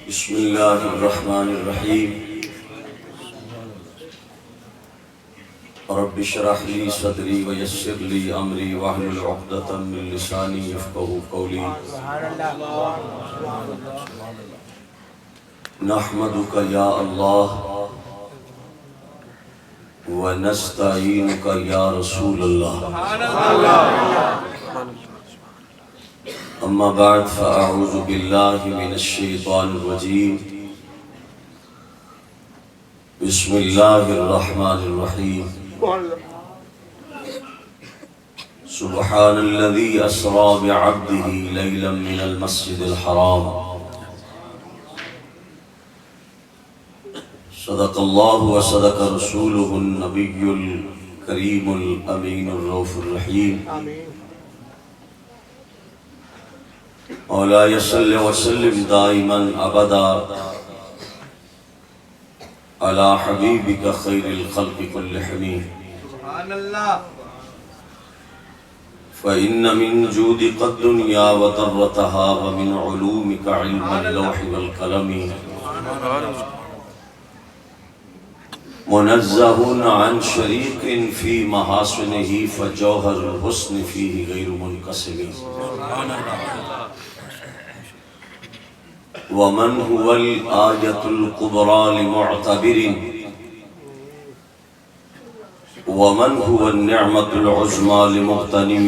بسم اللہ الرحمن الرحیم رب اشرح لي صدری ویسر لي امری واحلل عقدۃ من لسانی یفقهوا قولی نحمدک یا اللہ ونستعینک یا رسول اللہ اما بعد فاعوذ باللہ من الشیطان الرجیم بسم اللہ الرحمن الرحیم سبحان الذي اسرى بعبده ليلا من المسجد الحرام صدق الله وصدق رسوله النبي الكريم الأمين الرؤوف الرحيم مولاي صل وسلم دائما أبدا على حبيبك خير الخلق كلهم سبحان الله فإن من جودك الدنيا وضرتها ومن علومك علم اللوح والقلم منزه عن شريك في محاسنه فجوهر الحسن فيه غير منقسم ومن هو الآية الكبرى لمعتبر ومن هو النعمة العظمى لمغتنم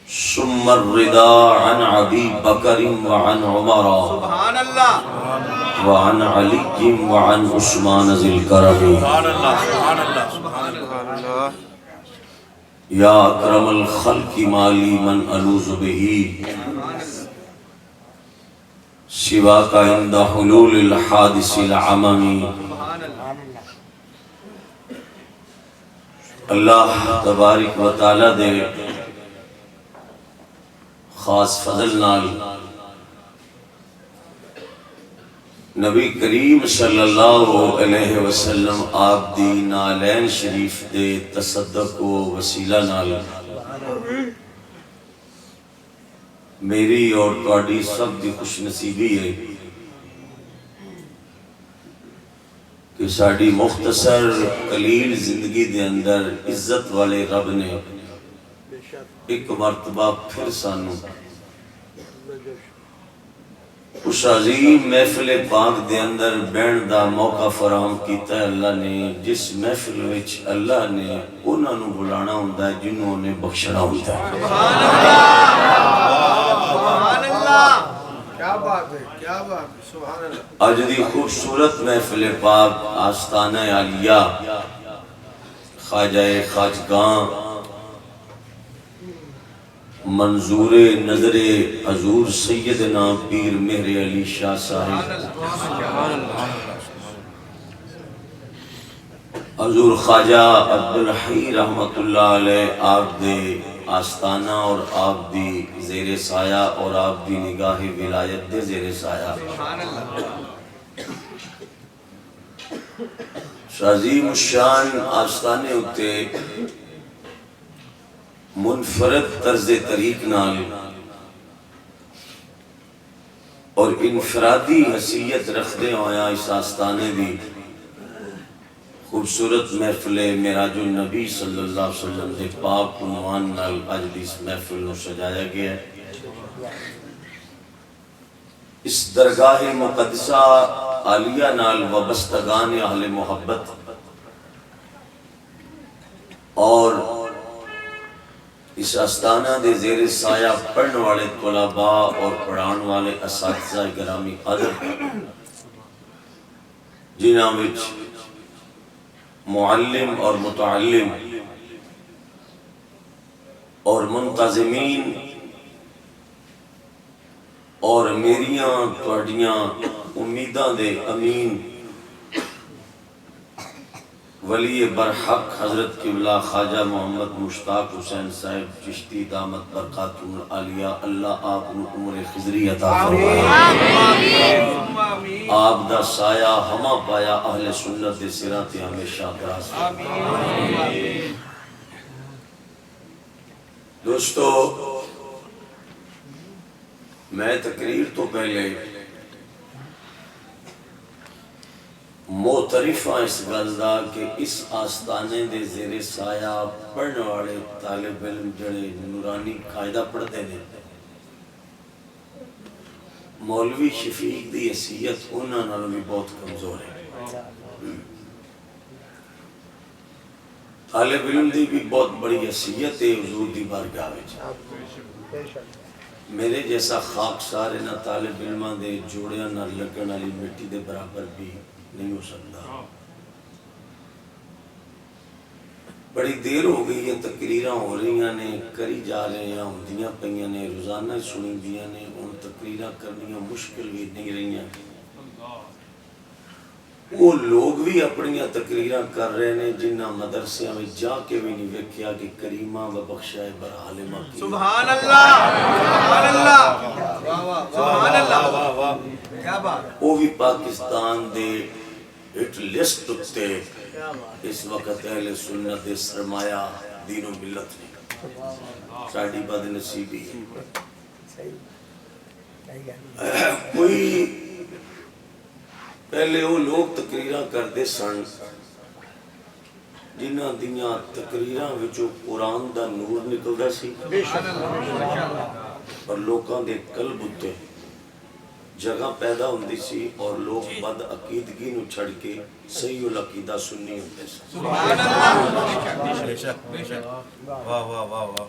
ثم الرضا عن أبي بكر وعن عمر سبحان الله وعن علي وعن عثمان ذي الكرم سبحان الله يا أكرم الخلق مالي من ألوذ به سواك عند حلول الحادث العمم اللہ تبارک و تعالی دے خاص فضل نال نبی کریم صلی اللہ علیہ وسلم آپ دی نالین شریف دے تصدق و وسیلہ نال میری اور تواڈی سب دی خوش نصیبی ہے کہ ساڑی مختصر قلیل زندگی دے اندر عزت والے رب نے ایک مرتبہ پھر سانو اس عظیم محفل پاک دے اندر بین دا موقع فراہم کیتا ہے اللہ نے، جس محفل وچ اللہ نے انہاں نو بلانا ہوندا ہے جنہوں نے بخشنا ہوندا ہے۔ سبحان اللہ کیا بات ہے، کیا بات ہے، سبحان اللہ۔ آج دی خوبصورت محفل پاک آستانہ عالیہ خواجہ خواجگاں منظور نظر حضور سیدنا پیر مہر علی شاہ صاحب حضور خواجہ عبدالحی رحمت اللہ علیہ آپ دے آستانہ اور آپ دی زیر سایہ اور آپ دی نگاہ ولایت دے زیر سایہ عظیم الشان آستانے ہوتے منفرد طرز طریق نال اور انفرادی حیثیت رکھتے ہویا اس آستانے دی خوبصورت محفل معراج النبی صلی اللہ علیہ وسلم دے پاک عنوان نال اج دی اس محفل نو سجایا گیا ہے۔ اس درگاہ مقدسہ عالیہ نال وابستگان اہل محبت اور اس آستانہ دے زیر سایہ پڑھن والے طلباء اور پڑھان والے اساتذہ گرامی قدر جنہاں وچ معلم اور متعلم اور منتظمین اور میریاں تواڈیاں امیداں دے امین ولی برحق حضرت قبلہ خواجہ محمد مشتاق حسین صاحب چشتی دامت برکاتہ العالیہ، اللہ آپ نو عمر خضری عطا فرمائے، آپ دا سایہ ہمہ پایا اہل سنت دے سراں تے ہمیشہ دراز۔ دوستو میں تقریر تو پہلے معترف ہاں اس گل دا کہ اس آستانے دے زیر سایہ پڑھنے والے طالب علم جڑے نورانی قاعدہ پڑھتے ہیں، مولوی شفیق دی حیثیت انہاں نال بھی بہت کمزور ہے۔ طالب علم دی بھی بہت بڑی حیثیت ہے حضور دی بارگاہ وچ۔ میرے جیسا خاکسار انہاں طالب علماں دے جوڑیاں نال لگن والی مٹی دے برابر بھی نہیں ہو سکتا۔ بڑی دیر ہو گئی ہے، تقریراں ہو رہی نے، کری جا رہے ہیں، ہوندیاں پئیاں نے، روزانہ سنی دیاں نے، ان تقریراں کرنیاں مشکل بھی نہیں رہی ہیں۔ وہ لوگ بھی اپنی تقریراں کر رہے ہیں جنہ مدرسیاں میں جا کے بھی نہیں ویکھیا کہ کریمہ و بخشائے برحال مکی۔ سبحان اللہ، سبحان اللہ، سبحان اللہ، کیا بات۔ وہ بھی پاکستان دے ہٹ لسٹ اتے اس وقت اہل سنت دے سرمایہ دین و ملت نے، ساڑی بد نصیبی ہے۔ کوئی پہلے وہ لوگ تقریراں کردے سن جنہ دیاں تقریراں وچوں قرآن دا نور نکلدا سی اور لوکاں دے قلب اتے جگہ پیدا ہوندی سی اور لوگ بد عقیدگی نو چھڑ کے صحیح العقیدہ سنی ہوندے سی۔ سبحان اللہ، بے شک بے شک، واہ واہ واہ واہ۔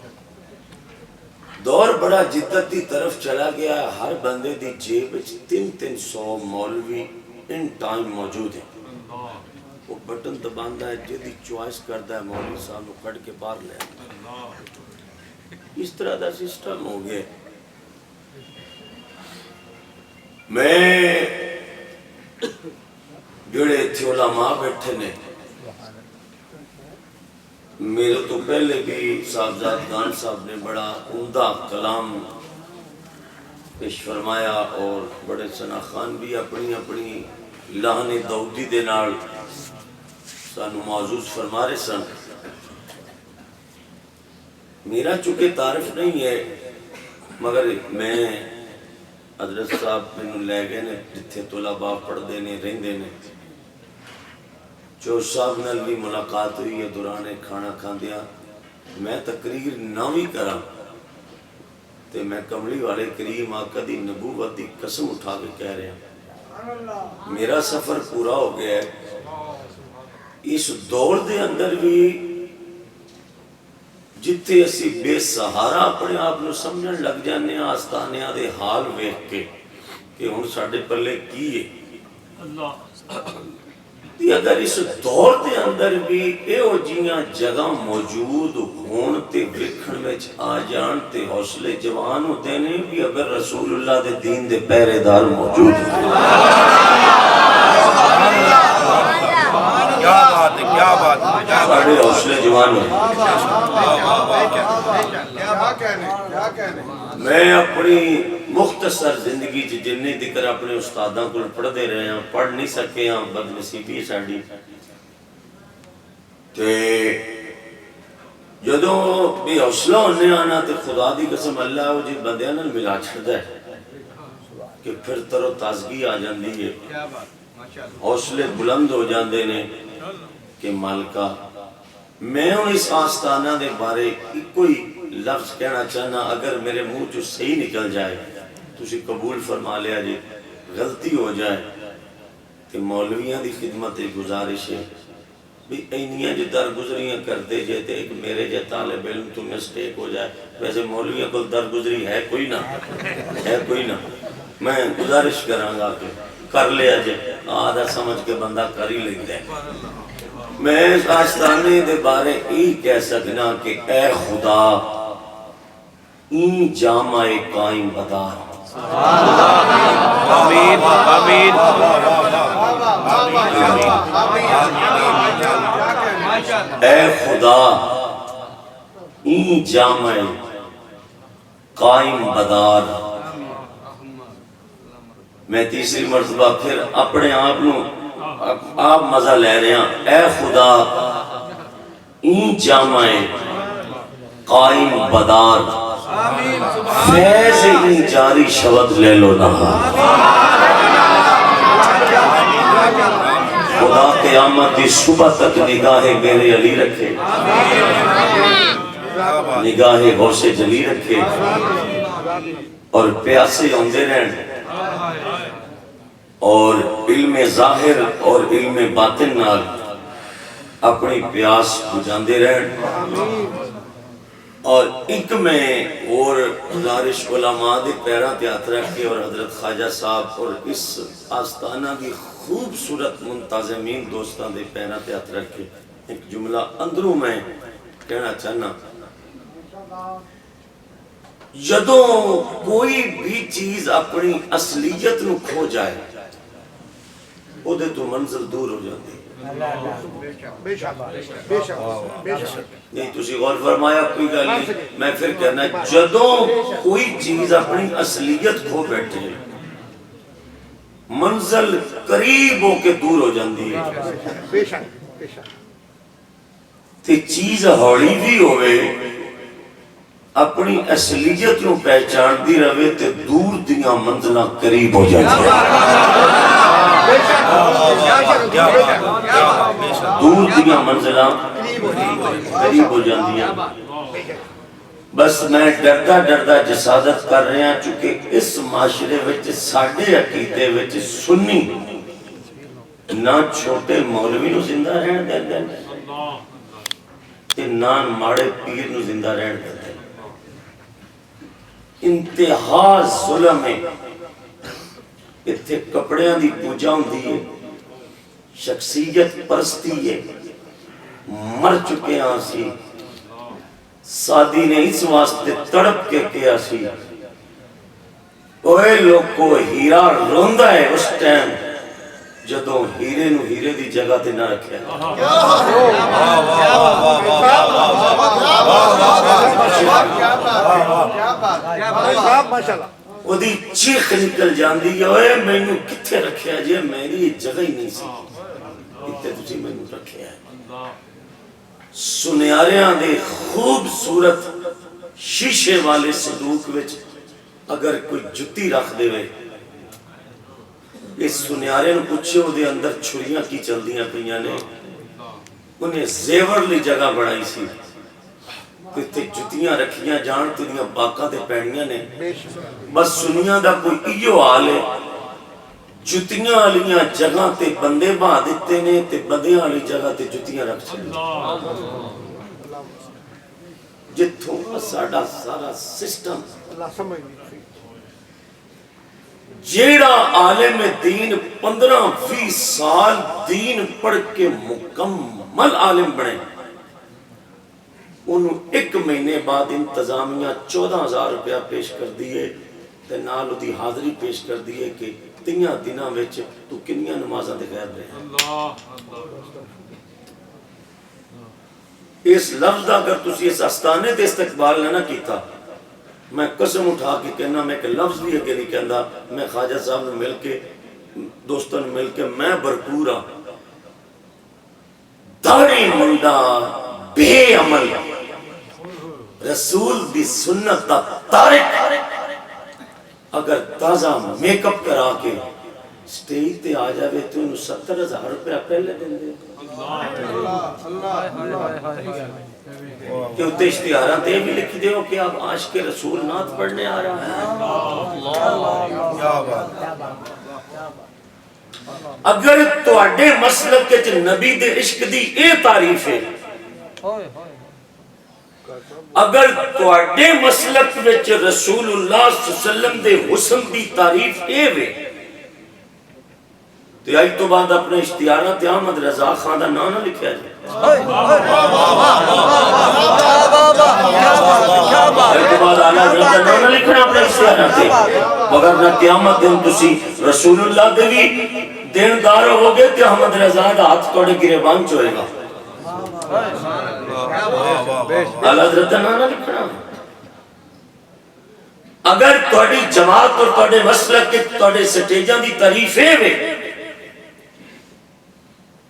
دور بڑا جدت دی طرف چلا گیا ہے، ہر بندے دی جیب وچ 300 مولوی ان ٹائم موجود ہیں۔ وہ بٹن دباندہ ہے، جدی چوائس کردہ ہے، مولوی صاحب نو کٹ کے باہر لے آتا ہے۔ اس طرح دا سسٹم ہو گیا۔ میں جڑے تھے علماء بیٹھے نے، میرے تو پہلے بھی صاحبزاد خان صاحب نے بڑا عمدہ کلام پیش فرمایا اور بڑے ثنا خان بھی اپنی اپنی لہن داؤدی دے نال سانو معزوز فرما رہے سن۔ میرا چونکہ تعارف نہیں ہے، مگر میں حضرت صاحب میں لے گئے نے جتھے طلباء پڑھتے نے رہندے نے، چور صاحب نال بھی ملاقات ہوئی ہے دورانے کھانا کھاندیا۔ میں تقریر نہ بھی کراں تے میں کملی والے کریم آقا دی نبوت دی قسم اٹھا کے کہہ رہے ہیں میرا سفر پورا ہو گیا ہے۔ اس دور دے اندر بھی جتے اسی بے سہارا اپنے آپ نو سمجھن لگ جانے آستانیاں دے حال ویکھ کے کہ ہن ساڈے پلے کی ہے۔ اگر اس دور دے اندر بھی ایہو جیاں جگہ موجود ہون تے ویکھن وچ آ جان تے حوصلے جوان ہوتے نے بھی، اگر رسول اللہ دے دین دے پہرے دار موجود ہیں۔ کیا بات ہے، کیا بات ہے، کیا بات ساڑھے حوصلے جوان ہوتے ہیں۔ کیا کہنے۔ میں اپنی مختصر زندگی جنہیں دکر اپنے استاداں کو پڑھ دے رہے ہیں، پڑھ نہیں سکے ہیں، بدنصیبی ساڑی تے جدوں بھی حوصلہ ہونے آنا تے خدا دی قسم اللہ ہو جی بندیاں نال ملا چھڑدا ہے کہ پھر تر و تازگی آ جاندی ہے، حوصلے بلند ہو جاندے نے کہ مالکا۔ میں ہوں اس آستانہ دے بارے کوئی لفظ کہنا چاہنا، اگر میرے منہ جو صحیح نکل جائے تسی قبول فرما لیا جی، غلطی ہو جائے کہ مولویاں دی خدمت گزارش ہے بھی اینیاں جو درگزریاں کرتے جاتے ایک میرے جے طالب علم تو مسٹیک ہو جائے، ویسے مولویاں کو درگزری ہے کوئی نہ، ہے کوئی نہ۔ میں گزارش کراں گا کہ کر لیا جائے، آدھا سمجھ کے بندہ کر ہی لیں گے۔ میں اس آستانے دے بارے ہی کہہ سکنا کہ اے خدا این جامع قائم بدار، آمین آمین اے خدا این جامع قائم بدار۔ میں تیسری مرتبہ پھر اپنے آپ مزہ لے رہے ہیں، اے خدا این جامع قائم بدار فیض ہی جاری شود لے لو نہا خدا قیامت دی صبح تک نگاہ میرے علی رکھے نگاہ غوث جلی رکھے اور پیاسے ہوندے رہن اور علم ظاہر اور علم باطن نال اپنی پیاس بجاندے رہن اور ایک میں اور گزارش علماء دے پیراں تے ہاتھ رکھ کے اور حضرت خواجہ صاحب اور اس آستانہ دی خوبصورت منتظمین دوستان دے پیراں تے ہاتھ رکھ کے ایک جملہ اندروں میں کہنا چاہنا جدوں کوئی بھی چیز اپنی اصلیت نو کھو جائے وہ دے تو منزل دور ہو جاتی بے شک بے شک بے شک نہیں تسی غور فرمایا کوئی گل نہیں میں پھر کہنا جدوں کوئی چیز اپنی اصلیت کھو بیٹھے منزل قریب ہو کے دور ہو جاندی ہے بے شک بے شک تے چیز ہوڑی بھی ہوئے اپنی اصلیت نو پہچان دی رہے تے دور دیاں منزلہ قریب ہو جاتی ہیں دور دیاں منزلہ قریب ہو جاتی ہیں بس میں ڈردہ جسادت کر رہے ہیں چونکہ اس معاشرے وچ ساڑھے عقیدے وچ سنی نہ چھوٹے مولوی نو زندہ رہن دے دیں تے نہ ماڑے پیر نو زندہ رہن دے دیں انتہا ظلم ہے اتھے کپڑیاں دی پوجا ہوندی ہے شخصیت پرستی ہے مر چکے ہیں سی سادی نے اس واسطے تڑپ کے کیا سی اوے لوگ کو ہیرا روندہ ہے اس ٹائم جدوں ہیرے نو ہیرے دی جگہ تے نہ رکھے وہ دی چیخ نکل جاندی ہے اوے میں نو کتھے رکھے جے میری جگہ ہی نہیں سی اتنے تجھے میں نو رکھے ہیں سنیاریاں دے خوبصورت شیشے والے صندوق وچ اگر کوئی جتی رکھ دے وے اس سنیارے نو پوچھے ہو دے اندر چھڑیاں کی چل دیاں پہیاں نے انہیں زیور لی جگہ بڑھائی سی تے جتیاں رکھیاں جان تے دیاں باقاں تے پینیاں نے بس سنیاں دا کوئی ایو حال ہے جتیاں والیاں جگہ تے بندے باہ دیتے نے تے بندیاں والی جگہ تے جتیاں رکھ چھڑی جتھوں ساڑا سارا سسٹم اللہ سمجھ نہیں جیڑا عالم دین 15-20 سال دین پڑھ کے مکمل عالم بنے انہوں ایک مہینے بعد انتظامیہ 14,000 روپیہ پیش کر دیئے تے نالو دی حاضری پیش کر دیئے کہ تیاں دنہ ویچ تو کنیاں نمازہ دے غیر رہے اس لفظ اگر تسی اس استانے دے استقبال نہ کیتا میں قسم اٹھا کے کہنا میں کہ لفظ بھی اگے نہیں کہندا میں خواجہ صاحب نے مل کے دوستوں نے مل کے میں بھرپورا داڑھی منڈا بے عمل رسول دی سنت دا تارک اگر تازہ میک اپ کرا کے سٹیج تے آ جاوے تو انہوں 70,000 روپیہ پہلے دیں دے کہ اتنے اشتہارات یہ بھی لکھی دے ہو کہ آپ عاشق رسول نعت پڑھنے آ رہا ہے اگر تو اڈے مسلک کے نبی دے عشق دی اے تعریف ہے اگر تو اڈے مسلک وچ رسول اللہ صلی اللہ علیہ وسلم دے حسن دی تعریف اے وے تو آئی تو بعد اپنے اشتہارات احمد رضا خان دا نام نہ لکھیا جائے آئی تو بعد آلہ حضرت دا نام نہ لکھنا اپنے اشتہارات مگر نہ قیامت دن تسی رسول اللہ دے بھی دیندار ہو گئے کہ احمد رضا دا ہاتھ توڑے گریبان چوئے گا آلہ حضرت دا نام نہ لکھنا اگر توڑی جماعت اور توڑے مسلک کے توڑے سٹیجان دی تعریفیں ہوئے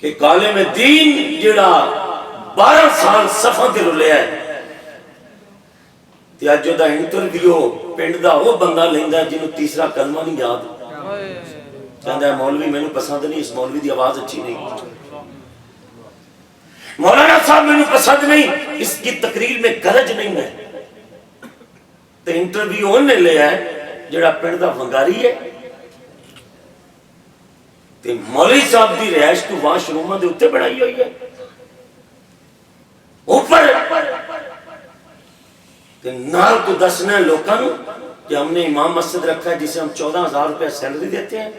کہ کالم دین جڑا 12 سال صفحہ دے رلے ہے تے اج دا انٹرویو پنڈ دا وہ بندہ لیندا جنوں تیسرا کلمہ نہیں یاد، کہندا ہے مولوی مینوں پسند نہیں، اس مولوی دی آواز اچھی نہیں، مولانا صاحب مینوں پسند نہیں، اس کی تقریر میں گرج نہیں ہے۔ تے انٹرویو انہیں لیا ہے جڑا پنڈ دا ونگاری ہے، تے مولوی صاحب دی رہائش تو واش روماں دے اوتے بنائی ہوئی ہے، اوپر کہ نال تو دسنا ہے لوگوں کہ ہم نے امام مسجد رکھا ہے جسے ہم 14,000 روپے سیلری دیتے ہیں،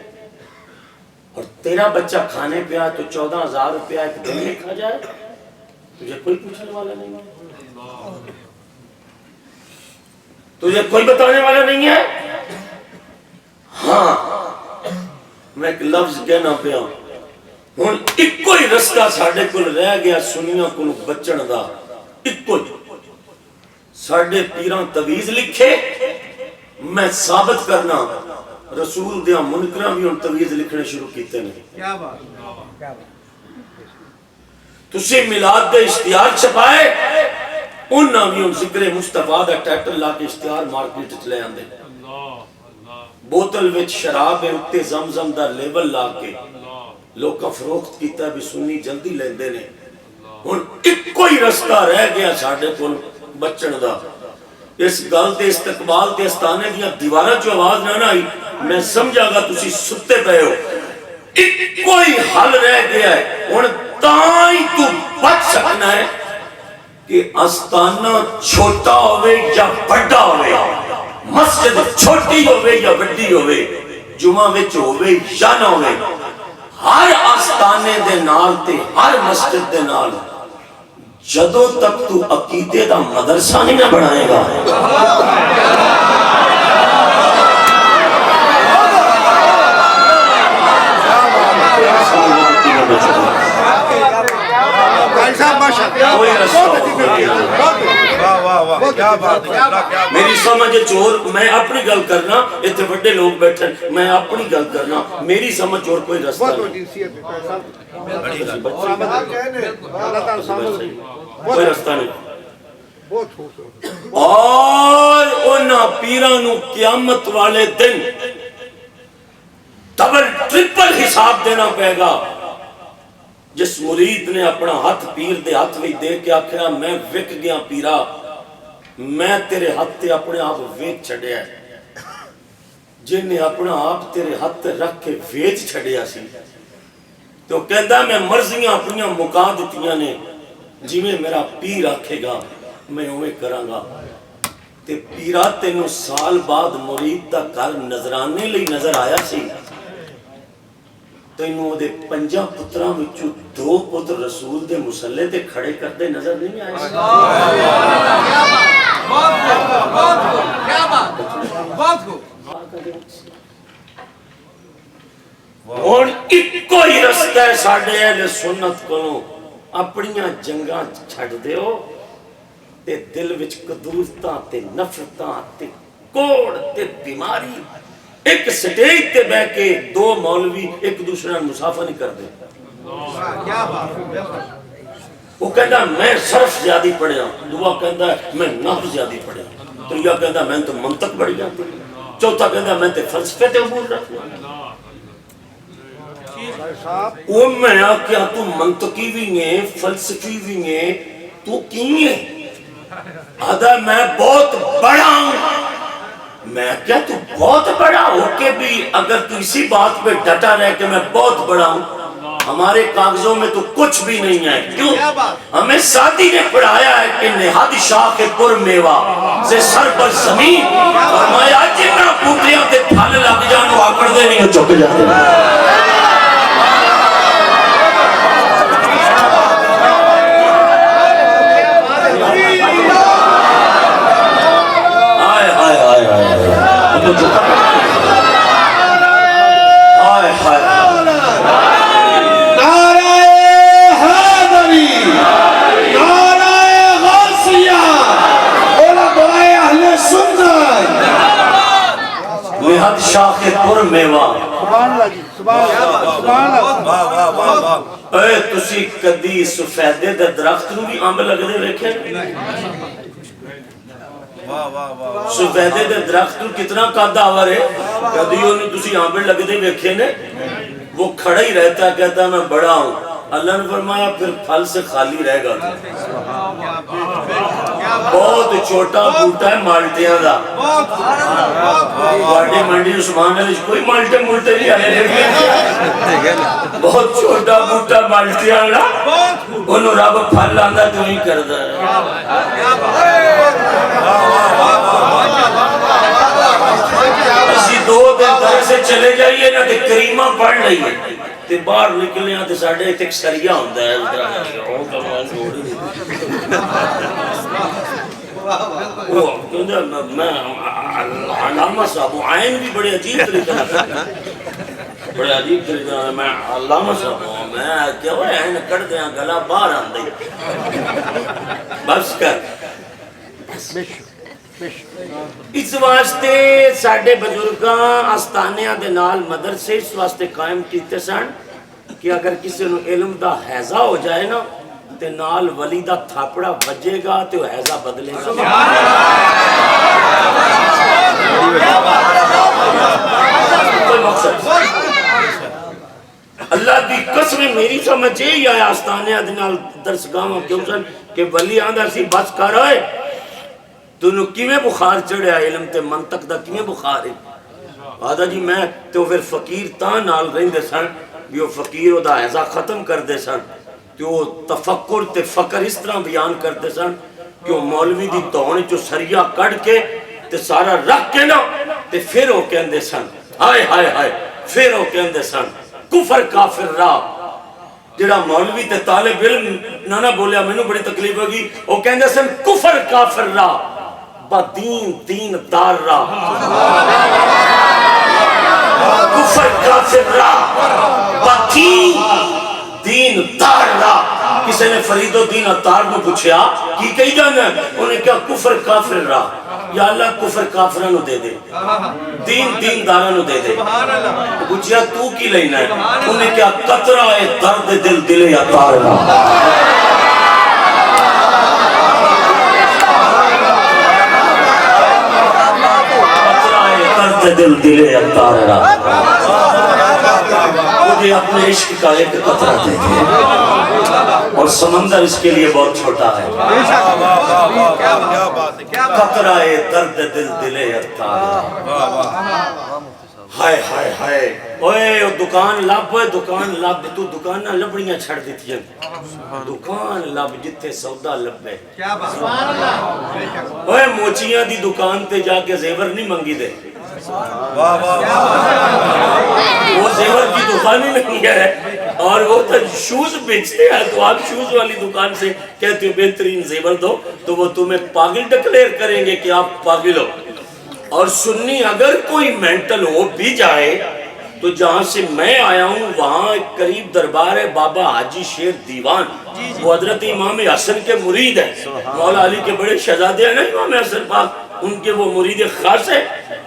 اور تیرا بچہ کھانے پہ آئے تو 14,000 روپے ایک دن میں کھا جائے، تجھے کوئی پوچھنے والا نہیں ہے، تجھے کوئی بتانے والا نہیں ہے۔ ہاں میں ایک لفظ کہنا پیا، ہن اکو ہی رستہ ساڈے کول رہ گیا سنیاں کول بچن دا، اکو ہی، ساڈے پیراں تویز لکھے، میں ثابت کرنا رسول دیاں منکراں بھی ان تویز لکھنے شروع کیتے ہیں۔ کیا بات، تسی میلاد دے اشتہار چھپائے، انہاں بھی ان ذکر مصطفیٰ دا ٹائٹل لا کے اشتہار مارکیٹ چ لے آندے، بوتل وچ شراب اتے زمزم دا لیبل لا کے لوکاں فروخت کیتا بھی سنی جلدی لیندے نے۔ ہن اکو ہی رستہ رہ گیا ساڈے کول بچن دا، اس گل دے استقبال تے استانے دیاں دیواراں چ آواز نہ آئی، میں سمجھا گا تسی ستے پئے ہو، اکو ہی حل رہ گیا ہے۔ ہن تاں ہی تو بچ سکنا ہے کہ استانہ چھوٹا ہوئے یا بڑا ہوئے، مسجد چھوٹی ہوئے یا بڑی ہوئے، جمعہ وچ ہوئے یا نہ ہوئے، ہر آستانے دے نال تے ہر مسجد دے نال جدوں تک تو عقیدے دا مدرسہ نہیں نہ بنائے گا، کوئی رستہ واہ واہ واہ کیا بات ہے، کیا میری سمجھ چور، میں اپنی گل کرنا، اتنے بڑے لوگ بیٹھے میں اپنی گل کرنا، میری سمجھ چور کوئی رستہ نہیں، کوئی رستہ نہیں۔ اور انہاں پیرانوں قیامت والے دن ڈبل ٹرپل حساب دینا پے گا۔ جس مرید نے اپنا ہاتھ پیر دے ہاتھ میں دے کے آکھیا میں وک گیا پیرا، میں تیرے ہاتھ تے اپنے آپ ویچ چھڑیا ہے، جن نے اپنا آپ تیرے ہاتھ رکھ کے ویچ چھڑیا سی تو کہندا میں مرضیاں اپنیاں مکا دتیاں نے، جی میں میرا پیر آکھے گا میں اوے کراں گا۔ تے پیرا تینوں سال بعد مرید دا گھر نظرانے لئی نظر آیا سی، تینوں دے 5 پتراں وچوں 2 پتر رسول دے مصلے تے کھڑے کرتے نظر نہیں آئے سی۔ ہن اکو ہی رستہ ہے ساڈے اہل سنت کولوں، اپنیاں جنگاں چھڈ دیو تے دل وچ قدورتاں تے نفرتاں تے کوڑ تے بیماری، ایک سٹیج تے بہ کے 2 مولوی ایک دوسرے نال مسافہ نہیں کرتے۔ وہ کہندا میں صرف زیادی پڑھیا، دوسرا کہندا میں نحو زیادی پڑھیا، تیسرا کہندا میں تو منطق پڑھی جاتی، چوتھا کہندا میں تے فلسفے تے امور رکھنا۔ وہ میں آکھیا تو منطقی بھی ہے فلسفی بھی ہے، تو کی ہے؟ آدھا میں بہت بڑا ہوں۔ میں کیا تو بہت بڑا ہو کے بھی اگر تو اسی بات پہ ڈٹا رہے کہ میں بہت بڑا ہوں، ہمارے کاغذوں میں تو کچھ بھی نہیں ہے۔ کیوں؟ ہمیں سادی نے پڑھایا ہے کہ نہاد شاہ کے پر میوہ سے سر پر زمین، فرمایا جنہ پوٹیاں تے پھل لگ جانو آکڑ دے نہیں چک جاتے ہیں۔ شاہ کے پر میوہ، اے تسی کدی سفیدے دے درخت نو بھی امب لگدے ویکھے؟ واہ واہ واہ سفیدے دے درخت کتنا قداور ہے، کبھی انہیں تسی یہاں پہ لگتے دیکھے نے، وہ کھڑا ہی رہتا ہے، کہتا ہے میں بڑا ہوں۔ اللہ نے فرمایا پھر پھل سے خالی رہے گا۔ بہت چھوٹا بوٹا ہے مالٹیاں دا، واڈی منڈی عثمان علی کوئی مالٹے ملٹے نہیں آئے، بہت چھوٹا بوٹا مالٹیاں دا، انہوں رب پھل آندہ تو ہی کردہ ہے۔ اسی دو دن در سے چلے جائیے نا کہ کریمہ پڑھ لئیے تے باہر نکلے ہیں تے ساڑھے ایک سریہ ہوندہ ہے، میں علامہ صاحب آئین بھی بڑے عجیب طریقہ بڑے عجیب طریقہ میں علامہ صاحب ہوں، میں کیا ہوئے ہیں کڑ دیا گلا باہر آندے بس کر۔ اس واسطے ساڑھے بزرگاں آستانیاں دے نال مدرسے اس واسطے قائم کیتے سن کہ اگر کسی نو علم دا حیضہ ہو جائے نا تے نال ولی دا تھاپڑا بجے گا تے وہ حیضہ بدلے گا۔ کوئی مقصد اللہ دی قسم میری سمجھے یا آستانیاں دے نال درسگاہاں کیوں سن کہ ولی آندہ سی بس کر آئے تو انہوں کیویں بخار چڑھیا علم تے منطق دا کیویں بخار ہے۔ آدھا جی میں تو پھر فقیر تاں نال رہن دے سن بھی وہ فقیر دا حیضہ ختم کر دے سن کہ وہ تفکر تے فکر اس طرح بیان کر دے سن کہ وہ مولوی دی دونے جو سریہ کڑ کے تے سارا رکھ کے نا تے پھر وہ کہندے سن ہائے ہائے ہائے پھر وہ کہندے سن کفر کافر راہ جڑا مولوی تے طالب علم نہ بولیا میں نے بڑی تکلیف ہوگی وہ کہندے سن کفر کافر راہ با دین دین دار راہ کفر کافر راہ با دین دار راہ۔ کسی نے فرید الدین عطار کو پوچھا کی کہی جانا ہے انہیں کہا کفر کافر راہ یا اللہ کفر کافرانو دے دے دین دارانو دے دے پوچھا تو کی لینا ہے انہیں کہا قطرہ درد دل دل عطار راہ دل دلے عطار راہ مجھے اپنے عشق کا ایک قطرہ دے دے اور سمندر اس کے لیے بہت چھوٹا ہے۔ قطرہ درد دل دلے عطار راہ ہائے ہائے ہائے اوے دکان لب تو دکان نہ لبڑیاں چھڑ دیتی ہیں دکان لب جتے سودا لبے اوے موچیاں دی دکان تے جا کے زیور نہیں منگی دے وہ زیور کی دکان ہی نہیں ہے اور وہ تو شوز بیچتے ہیں تو آپ شوز والی دکان سے کہتے ہو بہترین زیور دو تو وہ تمہیں پاگل ڈکلیئر کریں گے کہ آپ پاگل ہو۔ اور سنی اگر کوئی مینٹل ہو بھی جائے تو جہاں سے میں آیا ہوں وہاں ایک قریب دربار ہے بابا حاجی شیر دیوان وہ حضرت امام حسن کے مرید ہیں مولا علی کے بڑے شہزادے ہیں نا امام حسن پاک ان کے وہ مرید خاص ہے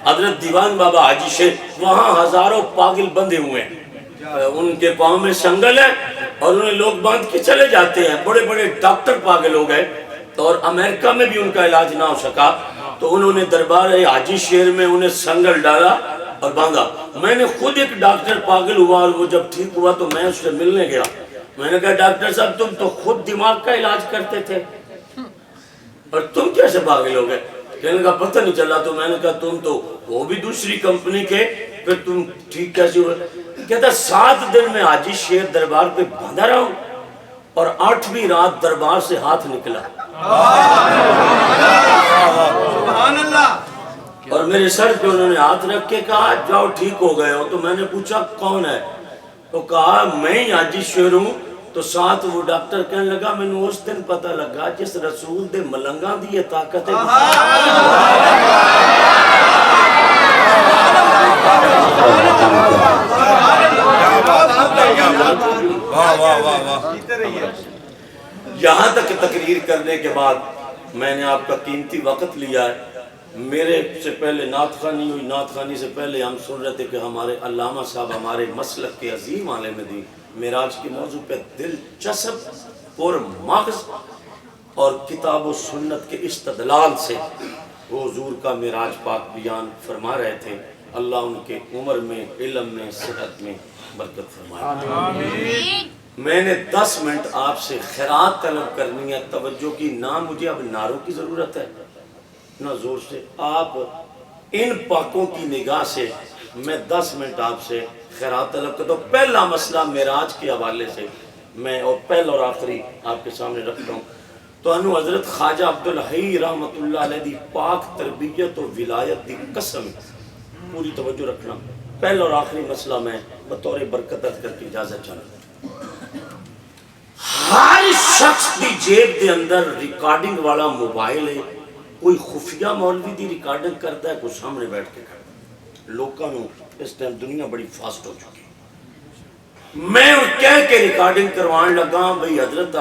حضرت دیوان بابا حاجی شیر وہاں ہزاروں پاگل بندے ہوئے ہیں ان کے پاؤں میں سنگل ہے اور انہیں لوگ باندھ کے چلے جاتے ہیں بڑے بڑے ڈاکٹر پاگل ہو گئے اور امریکہ میں بھی ان کا علاج نہ ہو سکا تو انہوں نے دربار حاجی شیر میں انہیں سنگل ڈالا اور باندھا۔ میں نے خود ایک ڈاکٹر پاگل ہوا اور وہ جب ٹھیک ہوا تو میں اس سے ملنے گیا میں نے کہا ڈاکٹر صاحب تم تو خود دماغ کا علاج کرتے تھے اور تم کیسے پاگل ہو گئے؟ کہنے کا پتہ نہیں چلا تو میں نے کہا تم تو وہ بھی دوسری کمپنی کے پھر تم ٹھیک کیسے ہوئے؟ کہتا 7 دن میں حاجی شیر دربار پہ باندھا رہا ہوں اور 8ویں رات دربار سے ہاتھ نکلا اور میرے سر پہ انہوں نے ہاتھ رکھ کے کہا جاؤ ٹھیک ہو گئے ہو تو میں نے پوچھا کون ہے تو کہا میں ہی حاجی شیر ہوں تو ساتھ وہ ڈاکٹر کہنے لگا میں نے اس دن پتہ لگا جس رسول دے ملنگاں دی یہ طاقت ہے یہاں تک تقریر کرنے کے بعد میں نے آپ کا قیمتی وقت لیا ہے میرے سے پہلے نعت خوانی ہوئی نعت خوانی سے پہلے ہم سن رہے تھے کہ ہمارے علامہ صاحب ہمارے مسلک کے عظیم عالم دین معراج کے موضوع پہ دلچسپ اور مغز اور کتاب و سنت کے استدلال سے وہ حضور کا معراج پاک بیان فرما رہے تھے. اللہ ان کے عمر میں، علم میں، صحت میں برکت فرمائے. میں نے 10 منٹ آپ سے خیرات طلب کرنی ہے. توجہ کی، نہ مجھے اب نعروں کی ضرورت ہے نہ زور سے. آپ ان پاکوں کی نگاہ سے میں 10 منٹ آپ سے خیرات طلب کرتا ہوں. پہلا مسئلہ معراج کے حوالے سے میں اور پہلا اور آخری آپ کے سامنے رکھتا ہوں. تو انو حضرت خواجہ عبدالحی رحمت اللہ علیہ دی پاک تربیت و ولایت دی قسم، پوری توجہ رکھنا. پہلا اور آخری مسئلہ میں بطور برکت عرض کر کے اجازت چاہتا. ہر شخص دی جیب دے اندر ریکارڈنگ والا موبائل ہے. کوئی خفیہ مولوی دی ریکارڈنگ کرتا ہے، کوئی سامنے بیٹھ کے کرتا ہے. لوگوں نے اس ٹائم دنیا بڑی فاسٹ ہو چکی. میں کہہ کے ریکارڈنگ کروان لگا بھئی حضرت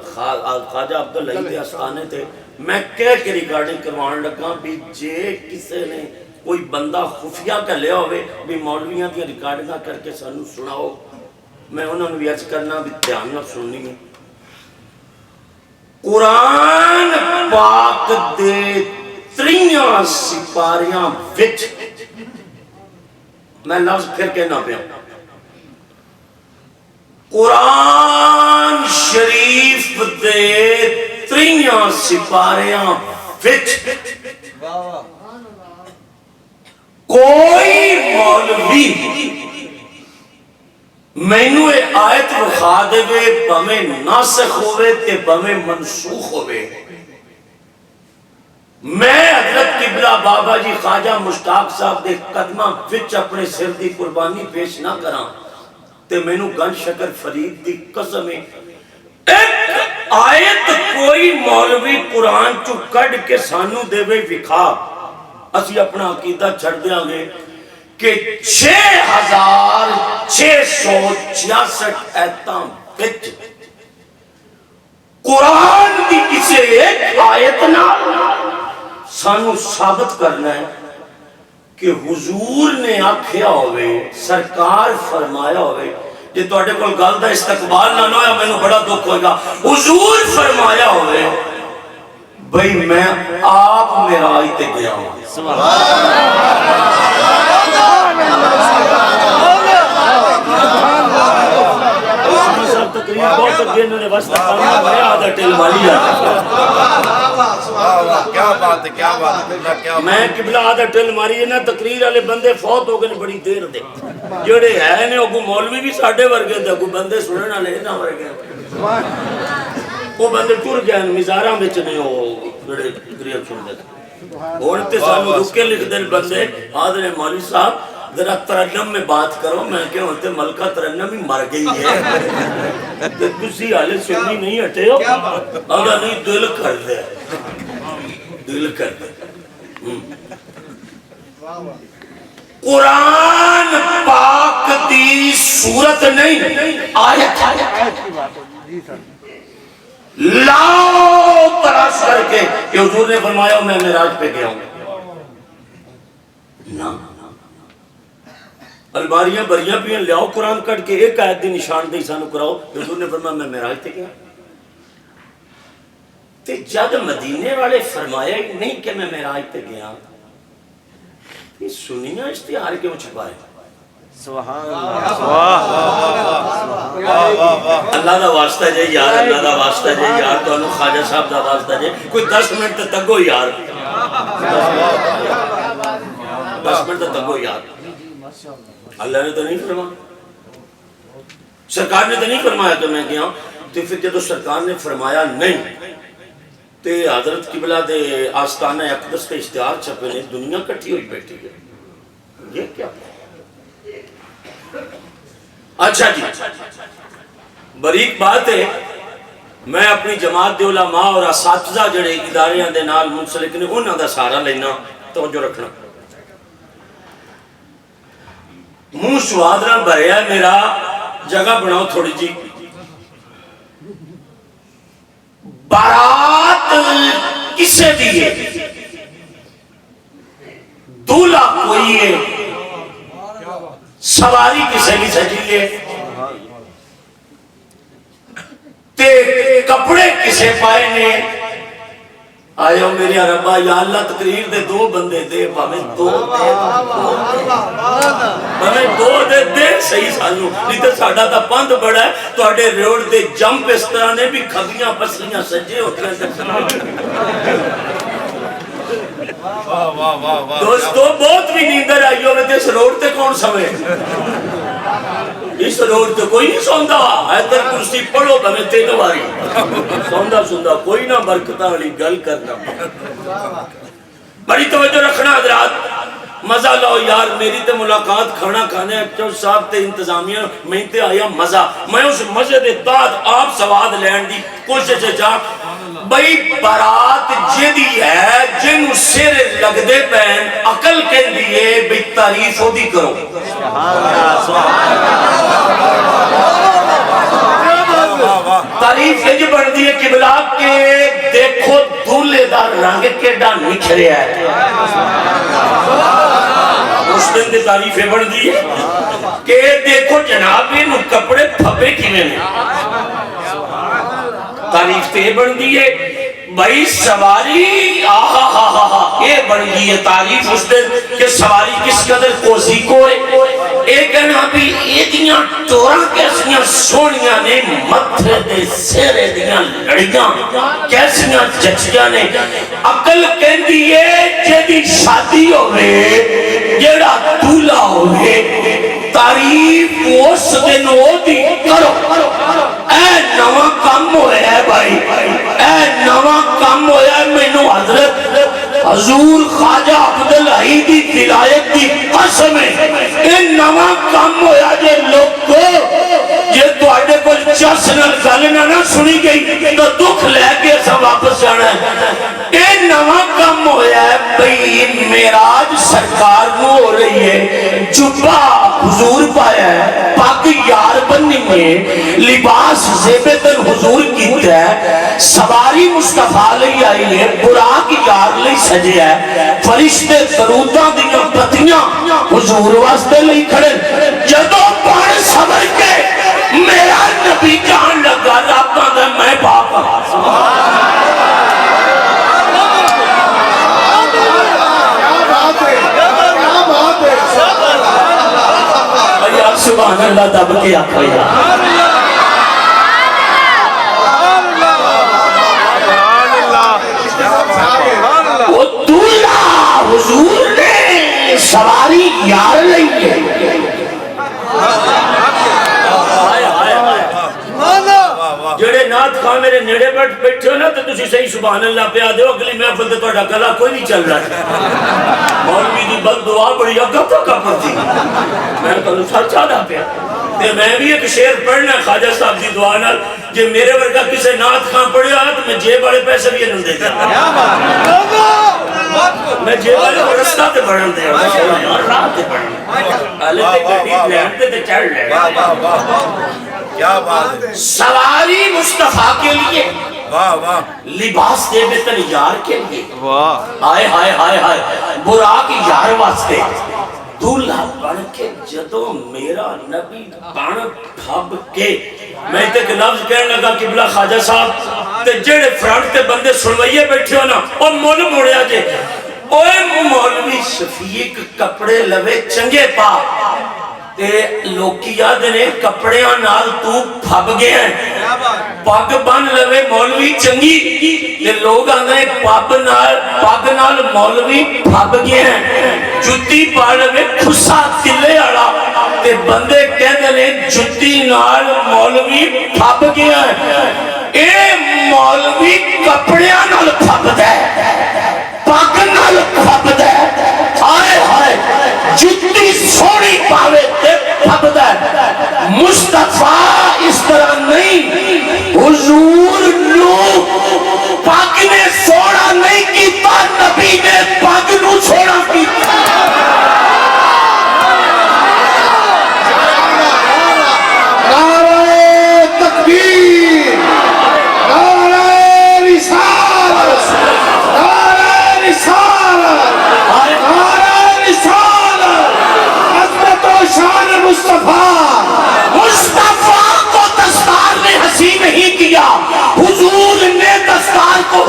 خواجہ عبدالحی دے آستانے تھے. میں کہہ کے ریکارڈنگ کروان لگا بھی جے کسے نے کوئی بندہ خفیہ کا لیا ہوئے بھی مولویاں دی ریکارڈنگاں کر کے سانو سناؤ. میں انہوں نے بھی عرض کرنا بھی دھیان نہ سننی ہے. قرآن پاک دے 3 سپاریاں وچ، میں لفظ پھر کہنا پیا، قرآن شریف دے 3 سپاریاں وچ کوئی مولوی مینو اے آیت رخا دے وے بھویں ناسخ ہوئے تے بھویں منسوخ ہوئے، میں حضرت قبلہ بابا جی خواجہ مشتاق صاحب دے قدمہ وچ اپنے سر دی قربانی پیش نہ کراں تے مینو گن شکر فرید دی قسم ہے ایک آیت کوئی مولوی قرآن چو کڑ کے سانو دے وے وکھا، اسی اپنا عقیدہ چھڑ دیاں گے کہ 6666 ایتاں وچ قرآن دی کسے ایک آیت نہ سانو ثابت کرنا ہے کہ حضور نے آکھیا ہوئے، سرکار فرمایا ہوئے. جے تواڈے کول گل دا استقبال نہ ہویا مینوں بڑا دکھ ہوئے گا. حضور فرمایا ہوئے بھئی میں آپ معراج تے گیا ہوں. تقریر بہت اگے انہوں نے واسطہ کرنا میں آدھا ٹیل مالی کیا بات ہے، کیا بات ہے. میں قبلہ آدھا ٹیل ماری ہے نا. تقریر والے بندے فوت ہو گئے بڑی دیر دے، جڑے ہے نے وہ مولوی بھی ساڈے ورگے دے، کوئی بندے سننے والے نہ ورگے، وہ بندے ٹر گئے مزاراں وچ نے وہ جڑے تقریر سنتے تھے. ہن تے سانو رکے لکھ دے بندے آدھے مولوی صاحب ذرا ترنم میں بات کرو. میں کہ ہوتے ملکہ ترنم ہی مر گئی ہے کہ تسی حالے سنی نہیں ہٹے ہو. اگر نہیں دل کر دے، دل کر دے. قرآن پاک دی صورت نہیں آیت لاؤ تراش کر کے کہ حضور نے فرمایا میں معراج پہ گیا ہوں. نہ الباریاں بریاں پیاں لیاؤ قرآن کٹ کے ایک آیت دی نشان دہی سانو کراؤ حضور نے فرمایا میں معراج تے گیا. تے جب مدینے والے فرمایا ہی نہیں کہ میں معراج تے گیا، یہ سنیاں اشتہار کیوں چھپائے؟ سبحان اللہ دا واسطہ جے یار، اللہ دا واسطہ جے یار، تو انہوں خواجہ صاحب دا واسطہ جے کوئی 10 منٹ تگو یار، 10 منٹ تگو یار. اللہ نے تو نہیں فرمایا، سرکار نے تو نہیں فرمایا کہ میں گیا. تو پھر جب سرکار نے فرمایا نہیں تے حضرت قبلہ دے آستانہ اقدس کے اشتہار چھپے نے، دنیا کٹھی ہوئی بیٹھی ہے. یہ کیا؟ اچھا جی بریک بات ہے. میں اپنی جماعت دے علماء اور اساتذہ جڑے اداریاں دے نال منسلک نے انہاں دا سہارا لینا. توجہ رکھنا، منہ سواد نہ بھریا میرا، جگہ بناؤ تھوڑی جی. بارات کسے دیئے، دولہ کوئی ہے، سواری کسے بھی سجیے، تے کپڑے کسے پائے نے، آئے میرے ربا یا اللہ تقریر دے دو بندے دے بھاویں دو دے صحیح سانو نہیں تے ساڈا تا پند بڑا ہے تواڈے روڈ دے جمپ اس طرح نے بھی کھگیاں پسلیاں سجے ہوتے دوستو بہت بھی نیندر آئی ہوئے تے اس روڈ تے کون سوے اس روڈ تے کوئی نہیں سوندا ایدر کرسی پڑھو بھویں 3 واری سوندا کوئی نہ برکتاں والی گل کرنا بڑی توجہ رکھنا حضرات مزہ لو یار میری تے ملاقات کھانا کھانے ایکٹر صاحب تے انتظامیہ میں تے آیا مزہ میں اس مزے دے بعد آپ سواد لین دی کوشش جا بھئی برات جدی ہے جن سر لگ دے پین عقل کے لیے بھئی تعریف ہو دی کرو تعریف یہ بڑھ دی ہے قبلہ کے دیکھو دولے دا رنگ کے ڈا نکھرے ہے اس دن دے تعریفیں بڑھ دی ہے کہ دیکھو جناب یہ کپڑے پھپے کیویں نے تعریف تے بڑھ دی ہے بھائی سواری یہ بڑھ گئی ہے تعریف اس دن کہ سواری کس قدر کوزی کو ہے ایک کہنا بھی یہ دیاں ٹوراں کیسیاں سونیاں نے متھے دے سیرے دیاں لڑیاں کیسیاں جچیاں نے عقل کہندی ہے جیدی شادی ہوئے جیڑا دولہ ہوئے تعریف اس دن ہو دی کرو اے نواں کام ہویا ہے بھائی اے نواں کام ہویا ہے میں نو حضرت حضور خواجہ عبداللہی دی ولایت دی قسم ہے اے نواں کام ہویا جے لوگ کو یہ تو آڈے کو چسنل گلنا نہ سنی گئی تو دکھ لے کے سب واپس جانا ہے اے نواں کام ہویا ہے بھئی معراج سرکار نو ہو رہی ہے جبہ حضور پایا ہے پاک یار بننی میں لباس زیبتن حضور کیتا ہے سواری مصطفیٰ لئی آئی ہے براق یار لئی سجے ہے فرشتے درودہ دیاں پتیاں حضور واسطے لئی کھڑے جدو پڑھ سبر کے میرا نبی جان لگا رابطہ دے میں باپ سبحان اللہ دب کے آخر وہ دولہ حضور نے سواری یار لئی ہے جڑے نات خواہ میرے نیڑے بیٹھے ہو نا تو تسی صحیح سبحان اللہ پہ آدھے ہو اگلی محفل تے توڑا گلا کوئی نہیں چل رہا ہے مولوی دی بد دعا بڑی اگا تو کپر تھی میں کہوں سچ آدھا پہ تے میں بھی ایک شعر پڑھنا خواجہ صاحب دی دعا نال جے میرے ورگا کسے نات خواہ پڑھیا ہے تو میں جیب والے پیسے بھی انہوں دے دیا میں جیب والے رستہ تے بڑھن دے راہ تے بڑھن آلے تے گھڑی لینتے تے چڑھ لے کیا بات ہے سواری مصطفیٰ کے لیے لباس دے بتن یار کے لیے آئے ہائے ہائے ہائے براق یار واسطے دولہ بڑھ کے جدو میرا نبی بڑھ بھب کے میں تے کہ لفظ کہنے لگا قبلہ خواجہ صاحب تے جڑے فرانٹ تے بندے سنوائیے بیٹھے ہو نا اور مول موڑیا جے اوے مولوی شفیق کپڑے لوے چنگے پا تے لوکی یاد نے کپڑیاں نال تو پھب گئے ہیں پاگ بن لوے مولوی چنگی تے لوگ آنے پاگ نال مولوی پھب گئے ہیں جتی پا لوے کھسا تلے آڑا تے بندے کہہ دنے جتی نال مولوی پھب گئے ہیں اے مولوی کپڑیاں نال پھب دے پاگ نال پھب دے آئے ہائے جتی سوڑی پاوے تے پھب دے مصطفیٰ اس طرح نہیں حضور نو پاک نے سوڑا نہیں کیتا نبی نے پاک نو سوڑا کیتا نعرہ تکبیر نعرہ رسالت نعرہ رسالت نعرہ رسالت عظمت و شان مصطفیٰ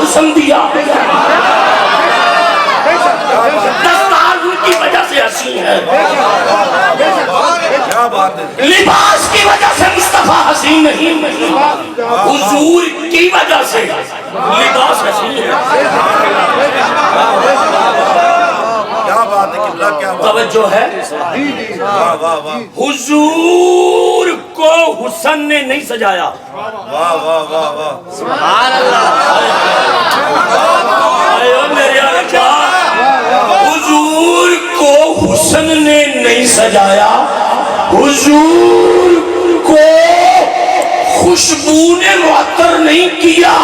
حسن دیا، دستار ان کی وجہ سے حسین ہے، کیا بات ہے لباس کی وجہ سے مصطفیٰ حسین نہیں، حضور کی وجہ سے لباس حسین ہے۔ کیا بات ہے قبلہ کیا بات توجہ ہے، واہ واہ واہ حضور کو حسن نے نہیں سجایا، واہ واہ واہ واہ اے میرے آقا، حضور کو حسن نے نہیں سجایا، حضور کو خوشبو نے معطر نہیں کیا۔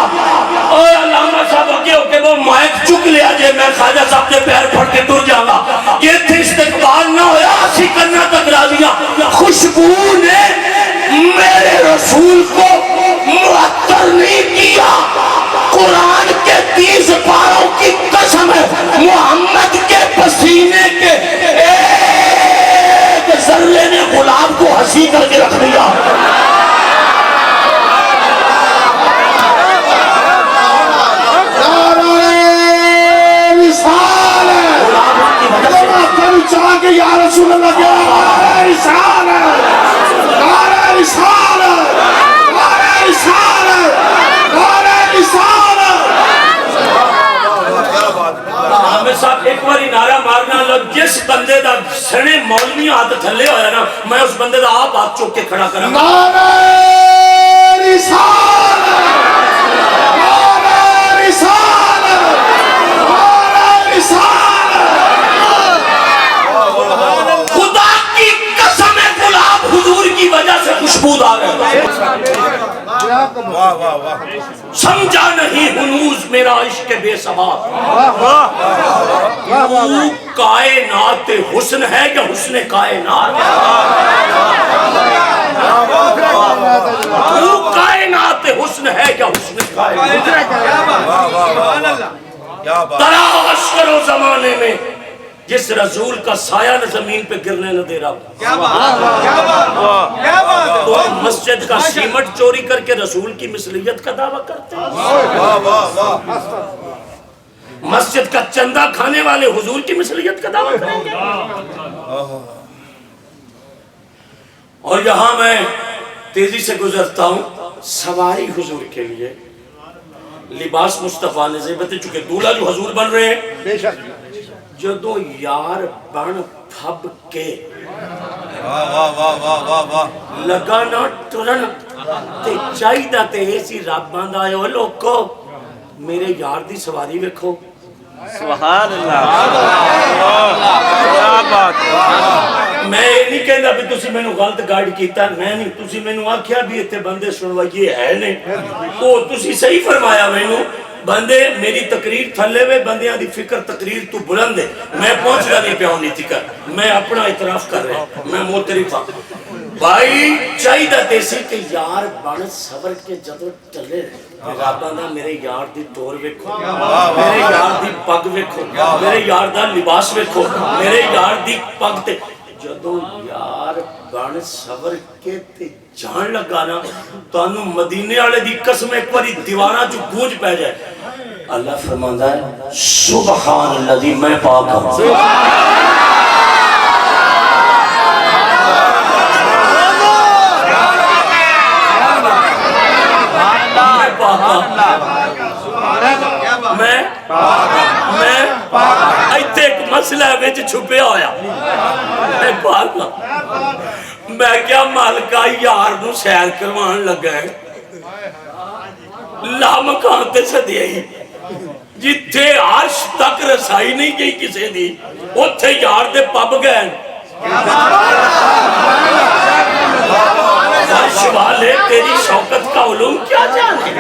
اور علامہ صاحب اگے ہو کے وہ مائک چک لیا جے میں خواجہ صاحب کے پیر پھڑ کے ٹر جاؤں گا، یہ تھے استقبال نہ ہویا اسی کرنا تک راضیاں، خوشبو نے میرے رسول کو معطر نہیں کیا۔ قرآن کے 30 پاروں کی قسم ہے، محمد کے پسینے کے ایک ذرے نے غلام کو ہنسی کر کے رکھ دیا۔ چاہ کے یا رسول اللہ کیا نعرہ رسالت، نعرہ رسالت، نعرہ رسالت، نعرہ رسالت۔ ہمیں صاحب ایک باری نعرہ مارنا لگ، جس بندے دا سنے مولوی ہاتھ تھلے ہویا نا، میں اس بندے دا آپ ہاتھ چوک کے کھڑا کرا نعرہ رسالت، نعرہ رسالت، نعرہ رسالت۔ حضور کی وجہ سے خوشبودار ہے، واہ واہ واہ سمجھا نہیں ہنوز میرا عشق بے ثبات، تو کائنات حسن ہے یا حسن کائنات؟ تو کائنات حسن ہے یا حسن کائنات؟ کیا بات تلاش کرو زمانے میں جس رسول کا سایہ نہ زمین پہ گرنے نہ دے رہا، تو مسجد کا سیمٹ چوری کر کے رسول کی مثلیت کا دعویٰ کرتے ہیں، واہ واہ واہ مسجد کا چندہ کھانے والے حضور کی مثلیت کا دعویٰ کریں گے۔ اور یہاں میں تیزی سے گزرتا ہوں، سواری حضور کے لیے لباس مصطفیٰ نے زیبت، چونکہ دولہا جو حضور بن رہے ہیں، جدو یار بن پھب کے واہ واہ واہ واہ واہ واہ لگا نہ ٹرن تے چاہی دا تے ایسی رب باندھ آئے ہو لوگو میرے یار دی سواری ویکھو، سبحان اللہ، کیا بات ہے۔ میں نہیں کہندا بھی تسی مینوں غلط گائیڈ کیتا، میں نہیں، تسی مینوں آکھیا بھی ایتھے بندے سنوائیے ہے نے، او تسی صحیح فرمایا مینوں، بندے میری تقریر تھلے وے بندیاں دی فکر تقریر تو بلند ہے، میں پہنچ رہا نہیں پیا ہونی تھی کر، میں اپنا اعتراف کر رہا ہوں، میں معترف ہوں بھائی چاہی دا تیسی کہ یار بن صبر کے جدو چلے رابطہ دا میرے یار دی ٹور ویکھو، میرے یار دی پگ ویکھو، میرے یار دا لباس ویکھو، میرے یار دی پگ تے جدو یار بن صبر کے تے جان لگا نا تو انہوں مدینے والے دی قسم ایک باری دیوارہ جو گونج پہ جائے، اللہ فرماندہ ہے سبحان اللذی میں پاک ہوں، میں ایتے ایک مسئلہ ہے ویچ چھپے ہویا، میں پاک ہوں، میں کیا مالکہ یار نو سیر کروان لگا ہے، لامکان تے صدیہ ہی جتھے عرش تک رسائی نہیں گئی کسے دی، اتھے یار دے پب گئے، عرش والے تیری شوکت کا علوم کیا جانے،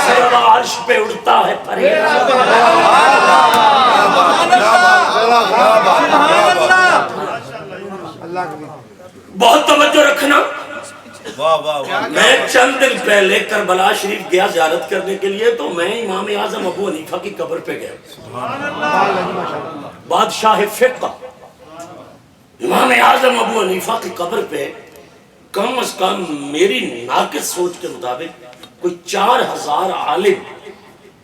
سروا عرش پہ اڑتا ہے پریشان، بہت توجہ رکھنا۔ میں چند دن پہلے کربلا شریف گیا زیارت کرنے کے لیے، تو میں امام اعظم ابو حنیفہ کی قبر پہ گیا، بادشاہ فقہ امام اعظم ابو حنیفہ کی قبر پہ کم از کم میری ناقص سوچ کے مطابق کوئی 4000 عالم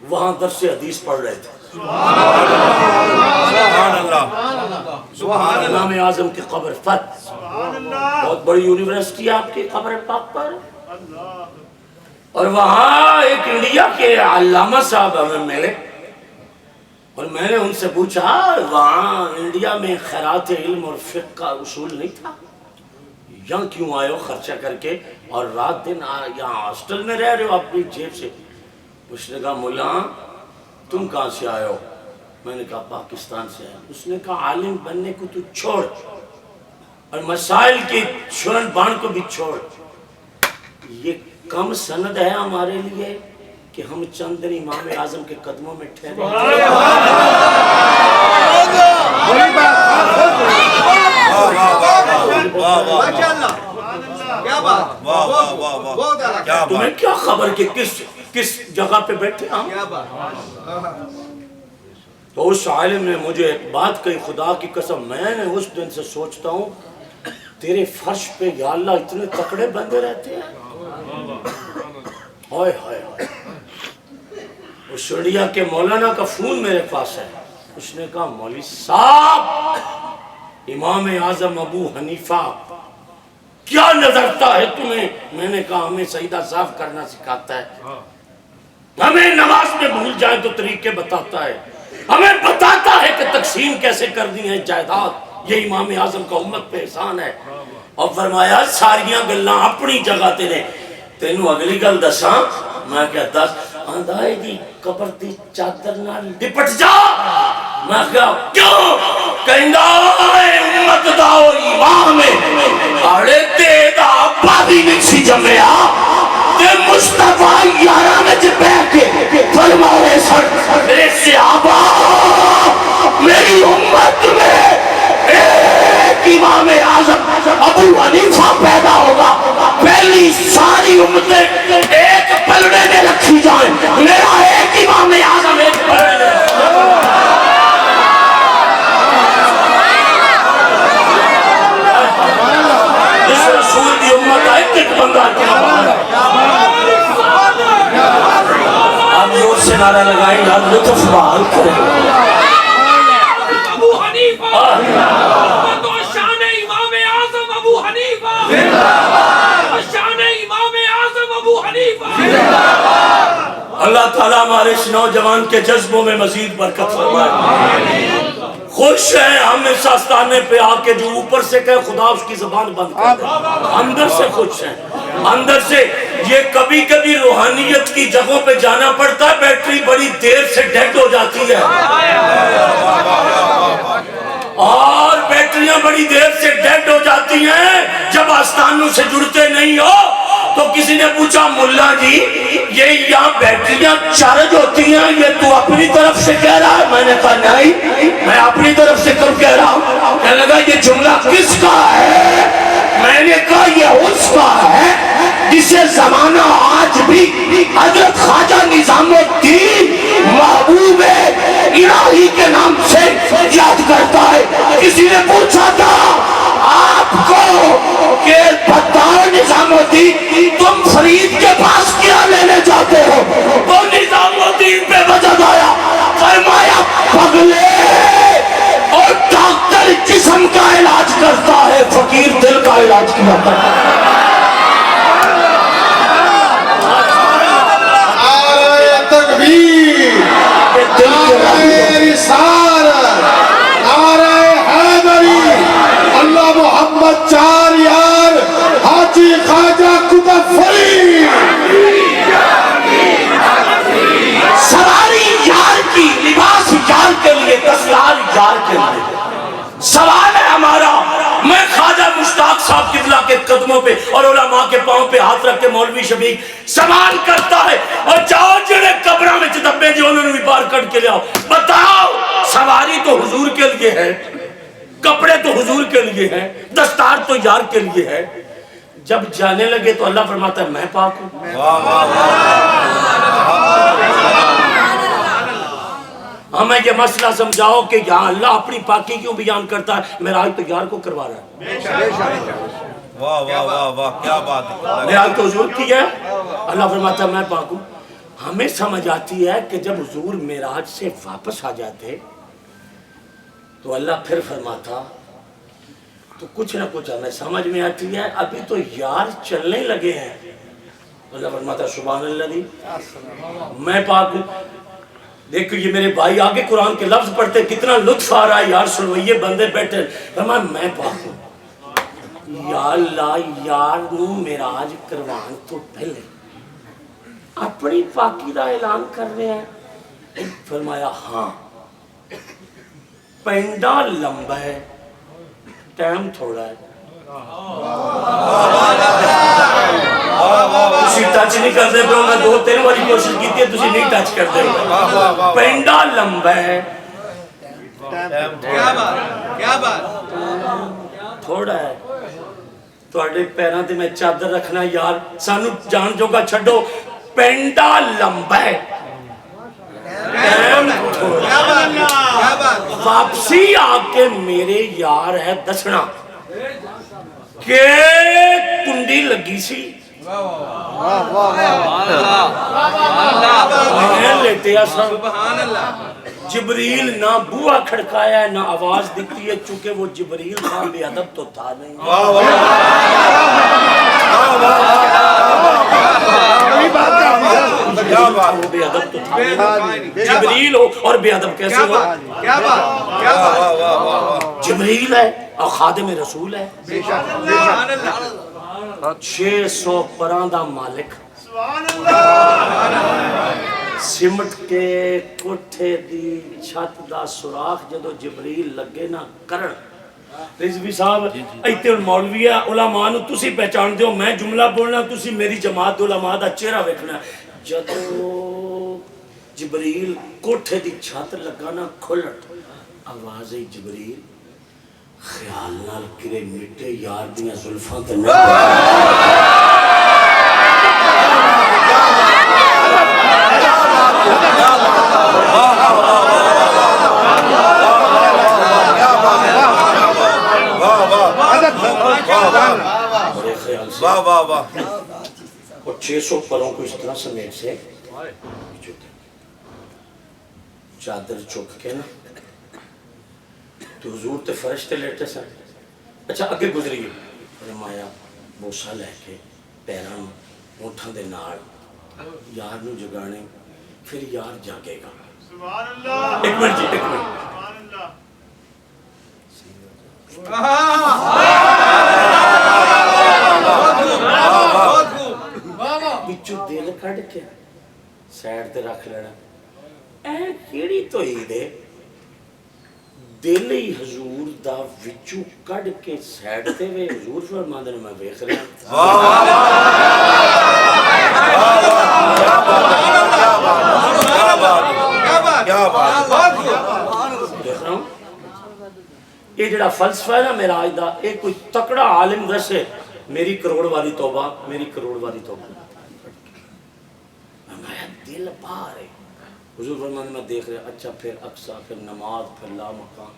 وہاں درس حدیث پڑھ رہے تھے. سبحان اللہ. امام اعظم کی قبر فتح, بہت بڑی یونیورسٹی ہے آپ کی قبر پاک پر, اور وہاں ایک انڈیا کے علامہ صاحب ہمیں ملے, اور میں نے ان سے پوچھا وہاں انڈیا میں خیرات علم اور فقہ کا اصول نہیں تھا, یہاں کیوں آئے ہو خرچہ کر کے اور رات دن یہاں ہاسٹل میں رہ رہے ہو اپنی جیب سے؟ اس نے کہا مولا تم کہاں سے آئے ہو؟ میں نے کہا پاکستان سے آئے. اس نے کہا عالم بننے کو تو چھوڑ اور مسائل کی شورن بان کو بھی چھوڑ, یہ کم سند ہے ہمارے لیے کہ ہم چند دن امام اعظم کے قدموں میں ٹھہرے. تمہیں کیا خبر کہ کس جگہ پہ بیٹھے ہم؟ تو اس عالم نے مجھے ایک بات کہی, خدا کی قسم میں نے اس دن سے سوچتا ہوں تیرے فرش پہ یا اللہ اتنے تکڑے بندے رہتے ہیں. ہائے ہائے ہائے. اس انڈیا کے مولانا کا فون میرے پاس ہے. اس نے کہا مولوی صاحب امام اعظم ابو حنیفہ کیا نظرتا ہے تمہیں؟ میں نے کہا ہمیں سجدہ صاف کرنا سکھاتا ہے, ہمیں نماز میں بھول جائیں تو طریقے بتاتا ہے, ہمیں بتاتا ہے کہ تقسیم کیسے کرنی ہے جائیداد, یہ امام اعظم کا امت پہ احسان ہے. اور فرمایا ساریاں گلاں اپنی جگہ تیرے, تینوں اگلی گل دساں. میں کہتا آندھائے دی قبر دی چادر نہ لپٹ جا. میں کہا کیوں؟ کہندہ امت داؤ امام اڑے تے دا بادی نکسی جمعیا تے مصطفیٰ یارہ میں جب بیٹھ کے فرمائے سر میرے صحابہ میری امت میں ایک امام اعظم ابو حنیفہ پیدا ہوگا, پہلی ساری امتیں ایک پلڑے میں رکھی جائیں, میرا ایک امام اعظم ایک پلڑے میں. اس رسول کی امت ہے ایک بندہ کیا بات ہے. آپ زور سے نعرہ لگائیں گا لطف بحال کریں. ابو حنیفہ تو شان امام اعظم ابو حنیفہ, شان امام اعظم ابو حنیفہ. اللہ تعالیٰ ہمارے اس نوجوان کے جذبوں میں مزید برکت فرمائے. خوش ہیں ہم اس آستانے پہ آ کے جو اوپر سے کہے خدا اس کی زبان بند کر دے, اندر سے خوش ہیں, اندر سے. یہ کبھی کبھی روحانیت کی جگہوں پہ جانا پڑتا ہے, بیٹری بڑی دیر سے ڈیڈ ہو جاتی ہے, اور بیٹریاں بڑی دیر سے ڈیڈ ہو جاتی ہیں جب آستانوں سے جڑتے نہیں ہو. تو کسی نے پوچھا ملا جی یہ یہاں بیٹریاں چارج ہوتی ہیں, یہ تو اپنی طرف سے کہہ رہا ہے؟ میں نے کہا نہیں, میں اپنی طرف سے کب کہہ رہا ہوں؟ کہنے لگا یہ جملہ کس کا ہے؟ میں نے کہا یہ اس کا ہے جسے زمانہ آج بھی حضرت خواجہ نظام الدین محبوب الہی کے نام سے یاد کرتا ہے. کسی نے پوچھا تھا آپ کو کہ بتاؤ نظام الدین تم فرید کے پاس کیا لینے جاتے ہو؟ تو نظام الدین پہ وجد آیا, فرمایا پگلے اور ڈاکٹر جسم کا علاج کرتا ہے, فقیر دل کا علاج کیا کرتا ہے. نعرہ تکبیر, نعرہ رسالت, نعرہ حیدری, اللہ محمد چار یار حاجی خواجہ قطب فرید. سواری یار کی, لباس یار کے لیے, دستار یار کے لیے. سوال ہے ہمارا, میں خواجہ مشتاق صاحب قبلہ کے قدموں پہ اور علماء کے پاؤں پہ ہاتھ رکھ کے مولوی شفیق سوال کرتا ہے, اور جاؤ جنہیں قبروں میں دبے جو انہوں نے بھی بار کٹ کے لے آؤ, بتاؤ سواری تو حضور کے لیے ہے, کپڑے تو حضور کے لیے ہیں, دستار تو یار کے لیے ہے. جب جانے لگے تو اللہ فرماتا ہے میں پاک ہوں. ہمیں یہ مسئلہ سمجھاؤ کہ یہاں اللہ اپنی پاکی کیوں بیان کرتا ہے, معراج تو یار کو کروا رہا ہے. واہ واہ واہ واہ کیا بات ہے. معراج تو حضور کی ہے, اللہ فرماتا ہے میں پاک ہوں. ہمیں سمجھ آتی ہے کہ جب حضور معراج سے واپس آ جاتے تو اللہ پھر فرماتا تو کچھ نہ کچھ ہمیں سمجھ میں آتی ہے، ابھی تو یار چلنے لگے ہیں، اللہ فرماتا سبحان اللہ دی میں پاک ہوں۔ دیکھو یہ میرے بھائی آگے قرآن کے لفظ پڑھتے کتنا لطف آ رہا ہے، یار سلویے بندے بیٹھے، فرمایا میں پاک ہوں۔ یا اللہ یار نو معراج کروان تو پہلے اپنی پاکی دا اعلان کر رہے ہیں، فرمایا ہاں پینڈا لمبا ہے ٹائم تھوڑا ہے، تسی ٹچ نہیں کرتے پہ میں 2-3 باری کوشش کی تھی تسی نہیں ٹچ کرتے پہ، پینڈا لمبا ہے کیا بات تھوڑا ہے، تواڈے پیراں تے میں چادر رکھنا یار سانو جان جوگا چھڈو، پینڈا لمبا ہے ٹائم تھوڑا ہے، واپسی آ کے میرے یار ہے دسنا کہ کنڈی لگی سی میں لیٹیا سا، جبریل نہ بوا کھڑکایا ہے نہ آواز دکھتی ہے، چونکہ وہ جبریل تھا بے ادب تو تھا نہیں، وہ بے ادب تو تھا نہیں، جبریل ہو اور بے ادب کیسے ہو؟ جبریل ہے اور خادم رسول ہے، 600 پراں دا مالک، سمٹ کے کوٹھے دی چھت دا سوراخ جدو جبریل لگے نہ کرن، رضوی صاحب ایتے مولوی ہے علماء نو تسی پہچان دیو، میں جملہ بولنا تسی میری جماعت علماء دا چہرہ ویکھنا، جدو جبریل کوٹھے دی چھت لگا نہ کھلٹ آواز جبریل خیال نال کرے مٹے یار دیاں زلفاں تے نہ واہ واہ واہ، اور 600 پروں کو اس طرح سمیٹ سے چادر چک کے نا تو حضور تے فرشتے لیٹے سن، اچھا اگے گزریے، فرمایا بوسا لے کے پیراں ہونٹاں دے نال یار نو جگانے، پھر یار جاگے گا۔ سبحان اللہ، ایک منٹ جی، ایک منٹ، بچو دل کھڑ کے سائڈ تے رکھ لینا، اے کیڑی توحید ہے، دل ہی حضور دا وچو کڑ کے سائڈ تے وے حضور فرماندے نے میں ویکھ رہا دیکھ رہا ہوں، یہ جڑا فلسفہ ہے نا معراج دا، یہ کوئی تکڑا عالم دسے میری کروڑ والی توبہ، میری کروڑ والی توبہ، میں دل باہر ہے، حضور فرمانے میں دیکھ رہا، اچھا پھر اقصا، پھر نماز، پھر لا مقام،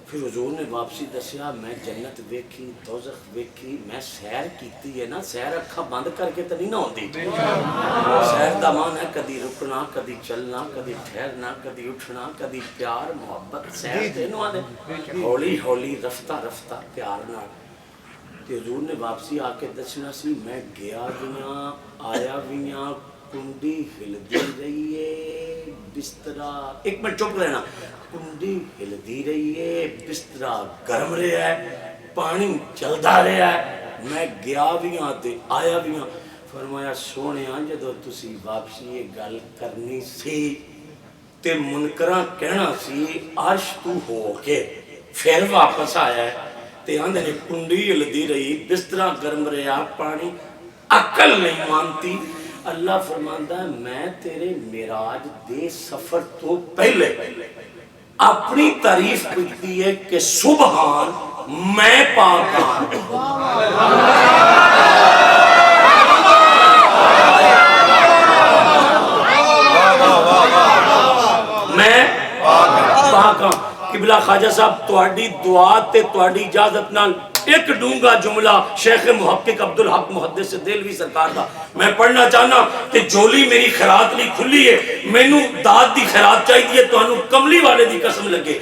پھر حضور نے واپسی دسیا میں جنت ویکھی، دوزخ ویکھی، میں سیر کیتی ہے نا، سیر اکھا بند کر کے تو نہیں نہ ہوندی، سیر دا مان ہے کدی رکنا، کدی چلنا، کدی ٹھہرنا، کدی اٹھنا، کدی پیار محبت، سیر تینوں آدھے ہولی ہولی رفتہ رفتہ پیار نال، کہ حضور نے واپسی آ کے دسنا سی میں گیا ویاں آیا ویاں، کنڈی ہلدی رہی ہے بسترا، ایک منٹ چپ رہنا، کنڈی ہلدی رہی ہے بسترا گرم رہا ہے، پانی چلدا رہا ہے، میں گیا بھی ہاں تے آیا بھی ہاں، فرمایا سونے جدو تسی واپسی یہ گل کرنی سی تے منکراں کہنا سی عرش تو ہو کے پھر واپس آیا ہے، تے آندھے نے کنڈی ہلدی رہی بسترا گرم رہا پانی، عقل نہیں مانتی، اللہ فرماندہ ہے میں تیرے معراج دے سفر تو پہلے اپنی تعریف کرتی ہے کہ سبحان میں پاک ہوں، میں پاک ہوں۔ قبلہ خواجہ صاحب تواڈی دعا تے تواڈی اجازت نال ایک ڈونگا جملہ شیخ محقق عبدالحق محدث دہلوی سرکار دا میں پڑھنا چاہنا کہ جولی میری خیرات لی کھلی ہے، مینوں داد دی خیرات چاہیے، تو انہوں کملی والے دی قسم لگے۔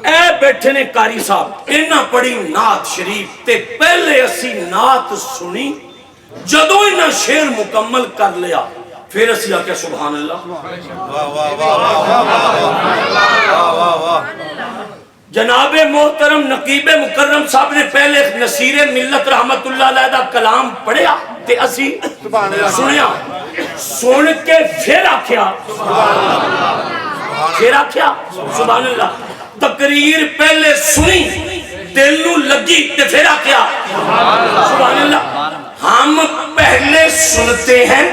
اے بیٹھے نے قاری صاحب انہاں پڑھی نعت شریف تے پہلے اسی نعت سنی، جدوں انہاں شعر مکمل کر لیا پھر اسی آکے سبحان اللہ۔ واہ واہ واہ واہ واہ واہ۔ جناب محترم نقیب مکرم صاحب نے پہلے نصیر ملت رحمت اللہ علیہ دا کلام پڑھیا تے اسی سنیا، سن کے پھر آکھیا سبحان اللہ۔ تقریر پہلے سنی، دل نو لگی تے پھر آکھیا سبحان اللہ۔ ہم پہلے سنتے ہیں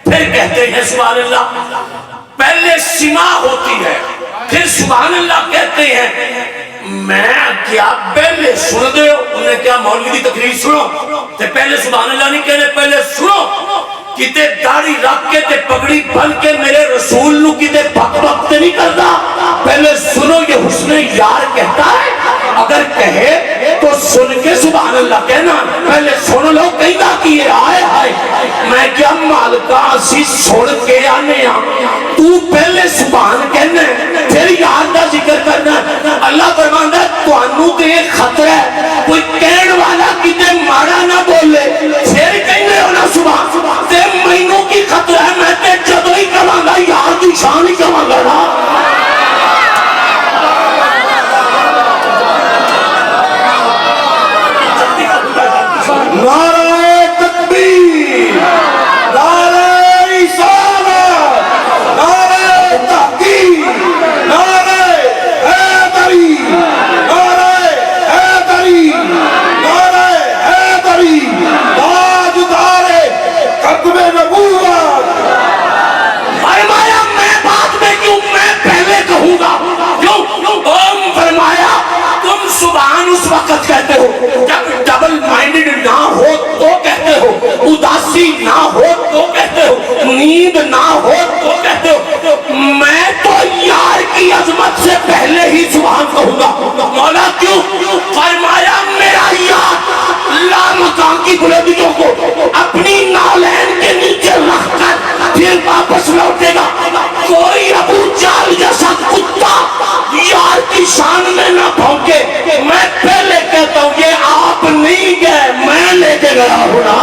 پھر کہتے ہیں سبحان اللہ، پہلے سماع ہوتی ہے پھر سبحان اللہ کہتے ہیں۔ میں کیا پہلے سن دے ہو؟ انہیں کیا مولوی دی تقریر سنو تے پہلے سبحان اللہ نہیں کہنے، پہلے سنو کتے داڑھی رکھ کے تے پگڑی بن کے میرے رسول نو کتے بک بک تے نہیں کرتا، پہلے سنو یہ حسن یار کہتا ہے، اگر کہے تو سن کے سبحان اللہ کہنا، پہلے سن لو کہتا کیے آئے آئے۔ میں کیا مالکہ اسی سن کے آنے تو پہلے سبحان کہنا پھر یاد دا ذکر کرنا۔ اللہ فرماندہ تو انو تے خطرہ ہے، کوئی کہن والا کتے مارا نہ بولے پھر کہنے ہونا سبحان تے مینوں کی خطرہ ہے، میں تے جدو ہی کہاں گا یار دی شان ہی کہاں گا نا۔ نعرہ تکبیر، نعرہ رسالت، نعرہ تحقیق، نعرہ حیدری، نعرہ حیدری، نعرہ حیدری، تاجدار ختم نبوت۔ فرمایا میں بعد میں کیوں، میں پہلے کہوں گا کیوں؟ فرمایا تم سبحان اس وقت کہتے ہو جب ڈبل مائنڈڈ نہ ہو تو کہتے ہو، اداسی نہ ہو تو کہتے ہو، نیند نہ ہو تو کہتے ہو۔ میں تو یار کی عظمت سے پہلے ہی سبحان کہوں گا۔ مولا کیوں؟ فرمایا میرا یار لامکان کی بلندیوں کو اپنی نالین کے نیچے رکھ کر پھر واپس لوٹے گا۔ کوئی ابو جال جیسا کتا یار کی شان میں نہ بھونکے۔ میں پہلے کہتا ہوں یہ آپ نہیں گئے، میں لے کے گیا ہوں نا۔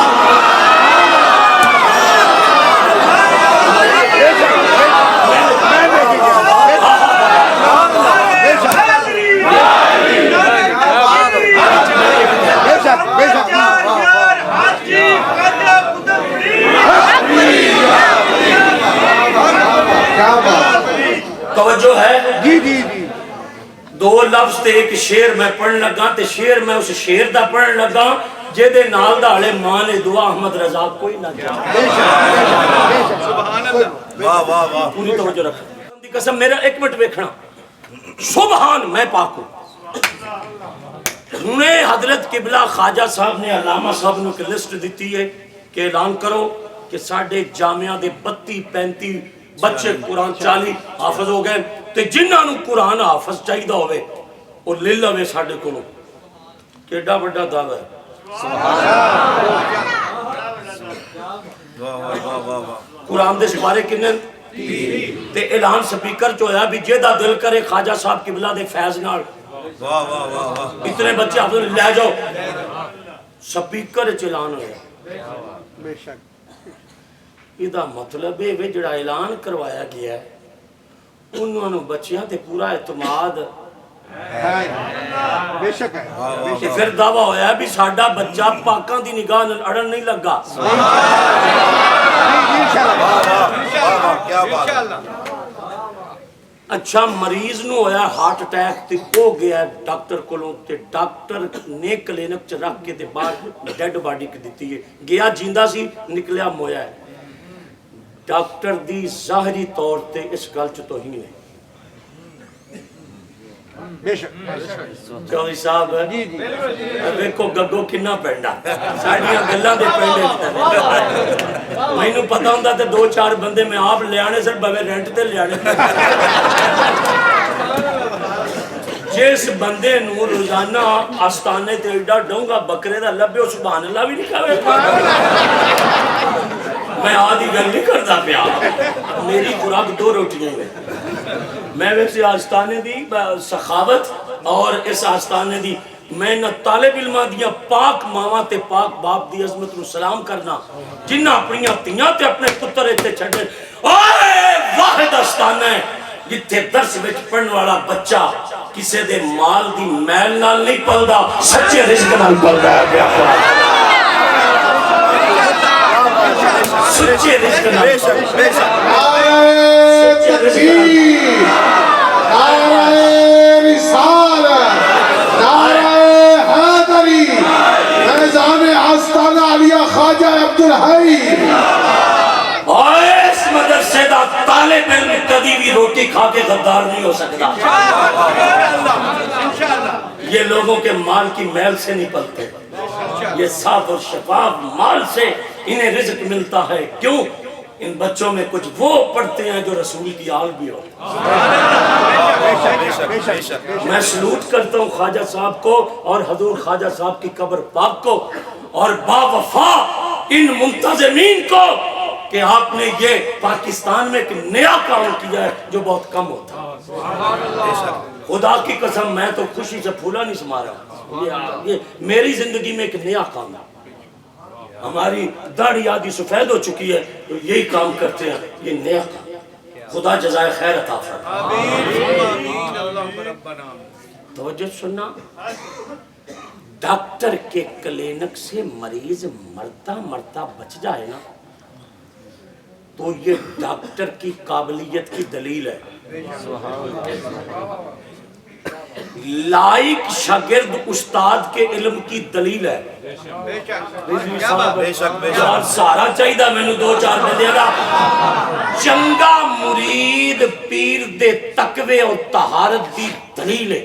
توجہ ہے؟ جی جی جی۔ دو لفظ تے ایک شعر میں پڑھن لگا تے شعر میں اس شعر دا پڑھن لگا جے دے نال دا ہلے ماں نے دعا احمد رضا کوئی نہ کیا۔ واہ واہ واہ۔ پوری توجہ رکھ دی قسم میرا ایک منٹ ویکھنا، سبحان میں پاک ہوں۔ انہیں حضرت قبلہ خواجہ صاحب نے علامہ صاحب نے ایک لسٹ دیتی ہے کہ اعلان کرو کہ ساڑھے جامعہ دے 32-35 بچے قرآن 40 حافظ ہو گئے تے جنہاں نو قرآن حافظ چاہیدہ ہوئے اور لے لوے ساڑھے کلوں کیڑا بڑا دعویٰ ہے۔ قرآن دے سپارے کنن تے اعلان سپیکر چویا بھی جیدہ دل کرے خواجہ صاحب قبلہ دے فیض نال اتنے بچے حافظ لے جاؤ۔ سپیکر اعلان ہویا، بے شک یہ مطلب ہے جڑا اعلان کروایا گیا ہے انہوں نے بچیاں تے پورا اعتماد بے شک ہے۔ کہ پھر دعویٰ ہویا ہے بھی ساڑھا بچہ پاکاں دی نگاہ اڑن نہیں لگا۔ اچھا مریض نو ہویا ہارٹ اٹیک تے ہو گیا ڈاکٹر کولوں تے ڈاکٹر نے کلینک چ رکھ کے تے باہر ڈیڈ باڈی کی دیتی ہے، گیا جیندہ سی نکلیا مویا ہے۔ ڈاکٹر دی ظاہری طور تے اس گل چ توہین ہے۔ بے شک چوہی صاحب دیکھو گگو کنا پینڈا ساڑیاں گلاں دے پینڈے میں نو پتہ ہوندا تے 2-4 بندے میں آپ لے آنے سر بھویں رینٹ تے لے آنے۔ جس بندے نو روزانہ آستانے تے ایڈا ڈونگا بکرے دا لبے سبحان اللہ بھی نہیں کہے میں آدھی گل نہیں کرتا پیا میری خوراک 2 روٹیاں ہیں میں ویسے آستانے دی سخاوت اور اس آستانے دی میں نہ طالب علماء دیا پاک ماما تے پاک باپ دی عظمت نو سلام کرنا جنہ اپنی تیاں تے اپنے پتر ایتھے چھڑے اوئے واحد آستانہ ہے جتھے درس وچ پڑھن والا بچہ کسے دے مال دی میل نال نہیں پلدا سچے رزق نال پلدا ہے بے اخلاق سچے رزق نال نعرہ تکبیر، نعرہ رسالت، نعرہ حیدری، فیضان آستانہ علیہ خواجہ عبدالحی۔ اور اس مدرسے دا طالب علم کبھی بھی روٹی کھا کے غدار نہیں ہو سکتا یہ لوگوں کے مال کی میل سے نہیں پلتے یہ صاف اور شفاف مال سے انہیں رزق ملتا ہے کیوں ان بچوں میں کچھ وہ پڑھتے ہیں جو رسول کی آل بھی ہو میں سلوٹ کرتا ہوں خواجہ صاحب کو اور حضور خواجہ صاحب کی قبر پاک کو اور با وفا ان منتظمین کو کہ آپ نے یہ پاکستان میں ایک نیا کام کیا ہے جو بہت کم ہوتا ہے خدا کی قسم میں تو خوشی سے پھولا نہیں سما رہا یہ میری زندگی میں ایک نیا کام ہے ہماری داڑھی آدھی سفید ہو چکی ہے تو یہی کام کرتے ہیں یہ نیا کام خدا جزائے خیر عطا فرمائے توجہ سننا ڈاکٹر کے کلینک سے مریض مرتا بچ جائے نا تو یہ ڈاکٹر کی قابلیت کی دلیل ہے لائق شاگرد استاد کے علم کی دلیل ہے یار سارا چاہیدہ میں نے 2-4 دے دیا گا چنگا مرید پیر دے تقوی اور طہارت دی دلیل ہے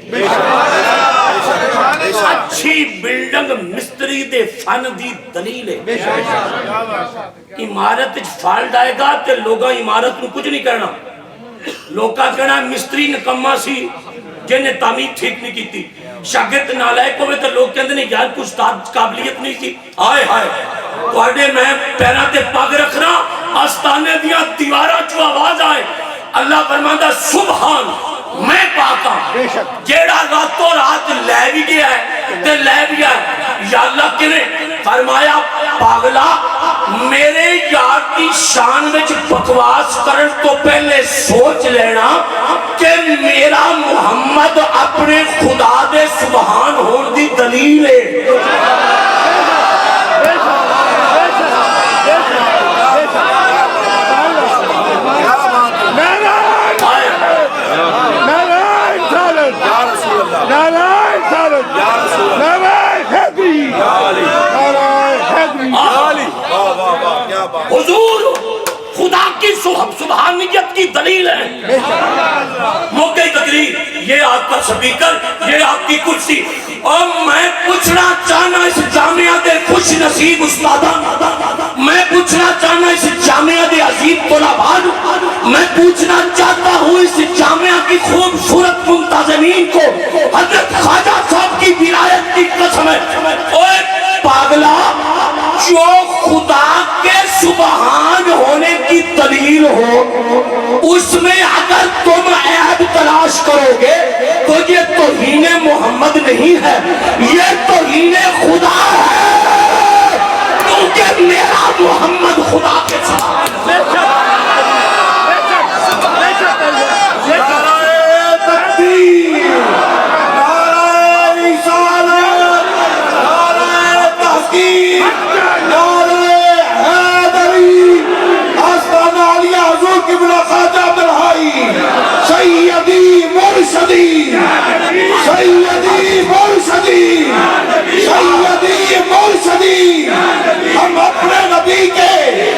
اچھی بلڈنگ مستری دے فن دی دلیل ہے عمارت فالڈ آئے گا تے لوگاں عمارت میں کچھ نہیں کرنا لوگاں کہنا مستری نکمہ سی جنہیں تعمیر ٹھیک نہیں کی تھی شاگرد نالائق ہوئے تو لوگ کہتے ہیں یار کچھ استاد قابلیت نہیں تھی آئے ہائے توڑے میں پیرہ تے پاگ رکھنا آستانے دیا دیوارہ جو آواز آئے اللہ فرماندہ سبحان میں پاکا جیڑا راتوں رات لے بھی گیا ہے تے لے بھی گیا ہے یا اللہ کنے فرمایا پاگلا میرے یار کی شان وچ بکواس کرن تو پہلے سوچ لینا کہ میرا محمد اپنے خدا دے سبحان ہون دی دلیل ہے حضور خدا کی سبحانیت کی دلیل ہے موقعی تقریر یہ آپ کا سپیکر یہ آپ کی کرسی اور میں پوچھنا چاہنا اس جامعہ دے خوش نصیب استادہ میں پوچھنا چاہنا اس جامعہ دے عظیم طلباء میں پوچھنا چاہتا ہوں اس جامعہ کی خوبصورت منتظمین کو حضرت خواجہ صاحب کی ولایت کی قسم ہے اوے پاگلا جو خدا کے سبحان ہونے کی دلیل ہو اس میں اگر تم عیب تلاش کرو گے تو یہ توہین محمد نہیں ہے یہ توہین خدا ہے کیونکہ میرا محمد خدا کے ساتھ نعرہ تکبیر نعرہ رسالت نعرہ تحقیق سیدی مرشدی سیدی مرشدی سیدی مرشدی ہم اپنے نبی کے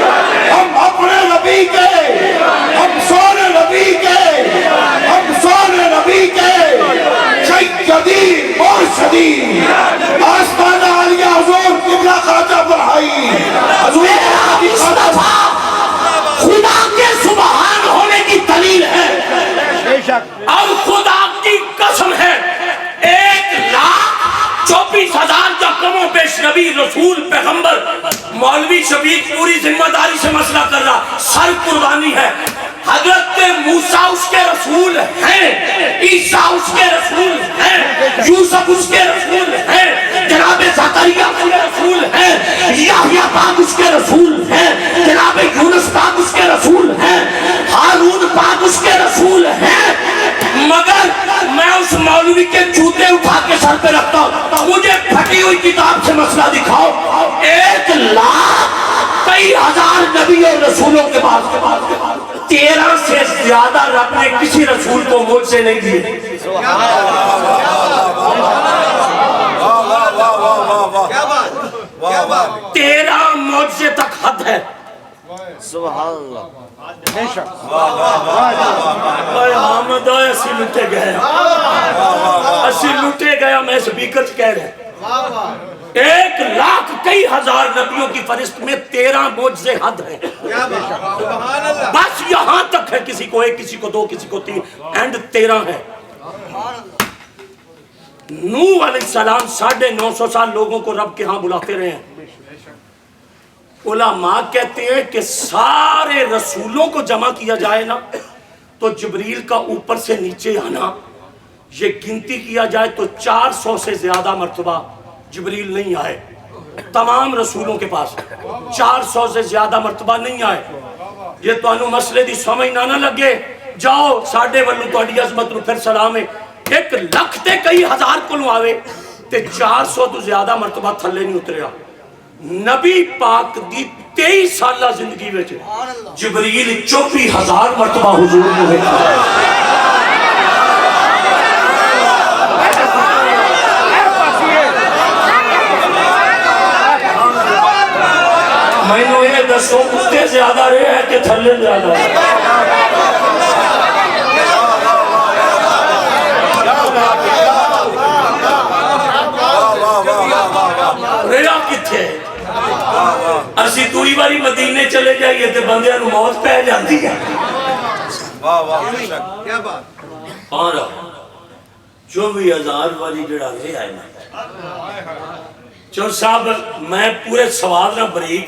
24,000 کا کم و بیش نبی رسول پیغمبر مولوی شفیق پوری ذمہ داری سے مسئلہ کر رہا، سر قربانی ہے۔ حضرت موسیٰ اس کے رسول ہیں، عیسیٰ اس کے رسول ہیں، یوسف اس کے رسول ہیں، جناب زکریا اس کے رسول ہیں، یحییٰ پاک اس کے رسول ہیں، جناب یونس پاک اس کے رسول ہیں، ہارون پاک اس کے رسول ہیں، مگر میں اس مولوی کے جوتے اٹھا کے سر پہ رکھتا ہوں، مجھے پھٹی ہوئی کتاب سے مسئلہ دکھاؤ، 1,00,000 نبی اور رسولوں کے بعد 13 سے زیادہ رب نے کسی رسول کو مجھ سے نہیں دیے۔ کیا بات، کیا بات، 13 معجزے تک حد ہے۔ سبحان اللہ۔ اے محمد آئے اسی لٹے گئے، اسی لٹے گئے، میں سپیکر سے کہہ رہے ہیں 1,00,000 نبیوں کی فہرست میں 13 معجزے حد ہیں۔ کیا بات، سبحان اللہ، بس یہاں تک ہے، کسی کو 1، کسی کو 2، کسی کو 3، اینڈ 13 ہے۔ نوح علیہ السلام 950 سال لوگوں کو رب کے ہاں بلاتے رہے ہیں۔ علماء کہتے ہیں کہ سارے رسولوں کو جمع کیا جائے نا تو جبریل کا اوپر سے نیچے آنا یہ گنتی کیا جائے تو 400 سے زیادہ مرتبہ جبریل نہیں آئے تمام رسولوں کے پاس، 400 سے زیادہ مرتبہ نہیں آئے۔ یہ تو انہوں مسئلے دی سمجھ نہ لگے، جاؤ ساڑھے والوں تو اڈی عظمت رو پھر سلام ہے، 1,00,000 تے کئی ہزار کو لوں آوے تے 400 تو زیادہ مرتبہ تھلے نہیں اتریا۔ نبی پاک دی 23 سالہ زندگی میں جبریل 24,000 مرتبہ حضور ہوئے۔ میں نے یہ دسو کتے زیادہ رہے ہیں کہ تھلے زیادہ ہے؟ رہا کتھے ہے؟ اسی دوئی باری مدینے چلے جائیے تے بندیاں نو موت پہ جاندی ہے۔ کیا بات، اور 24,000 والی جڑا رہے آئے نا چون صاحب میں پورے سوال نہ بریک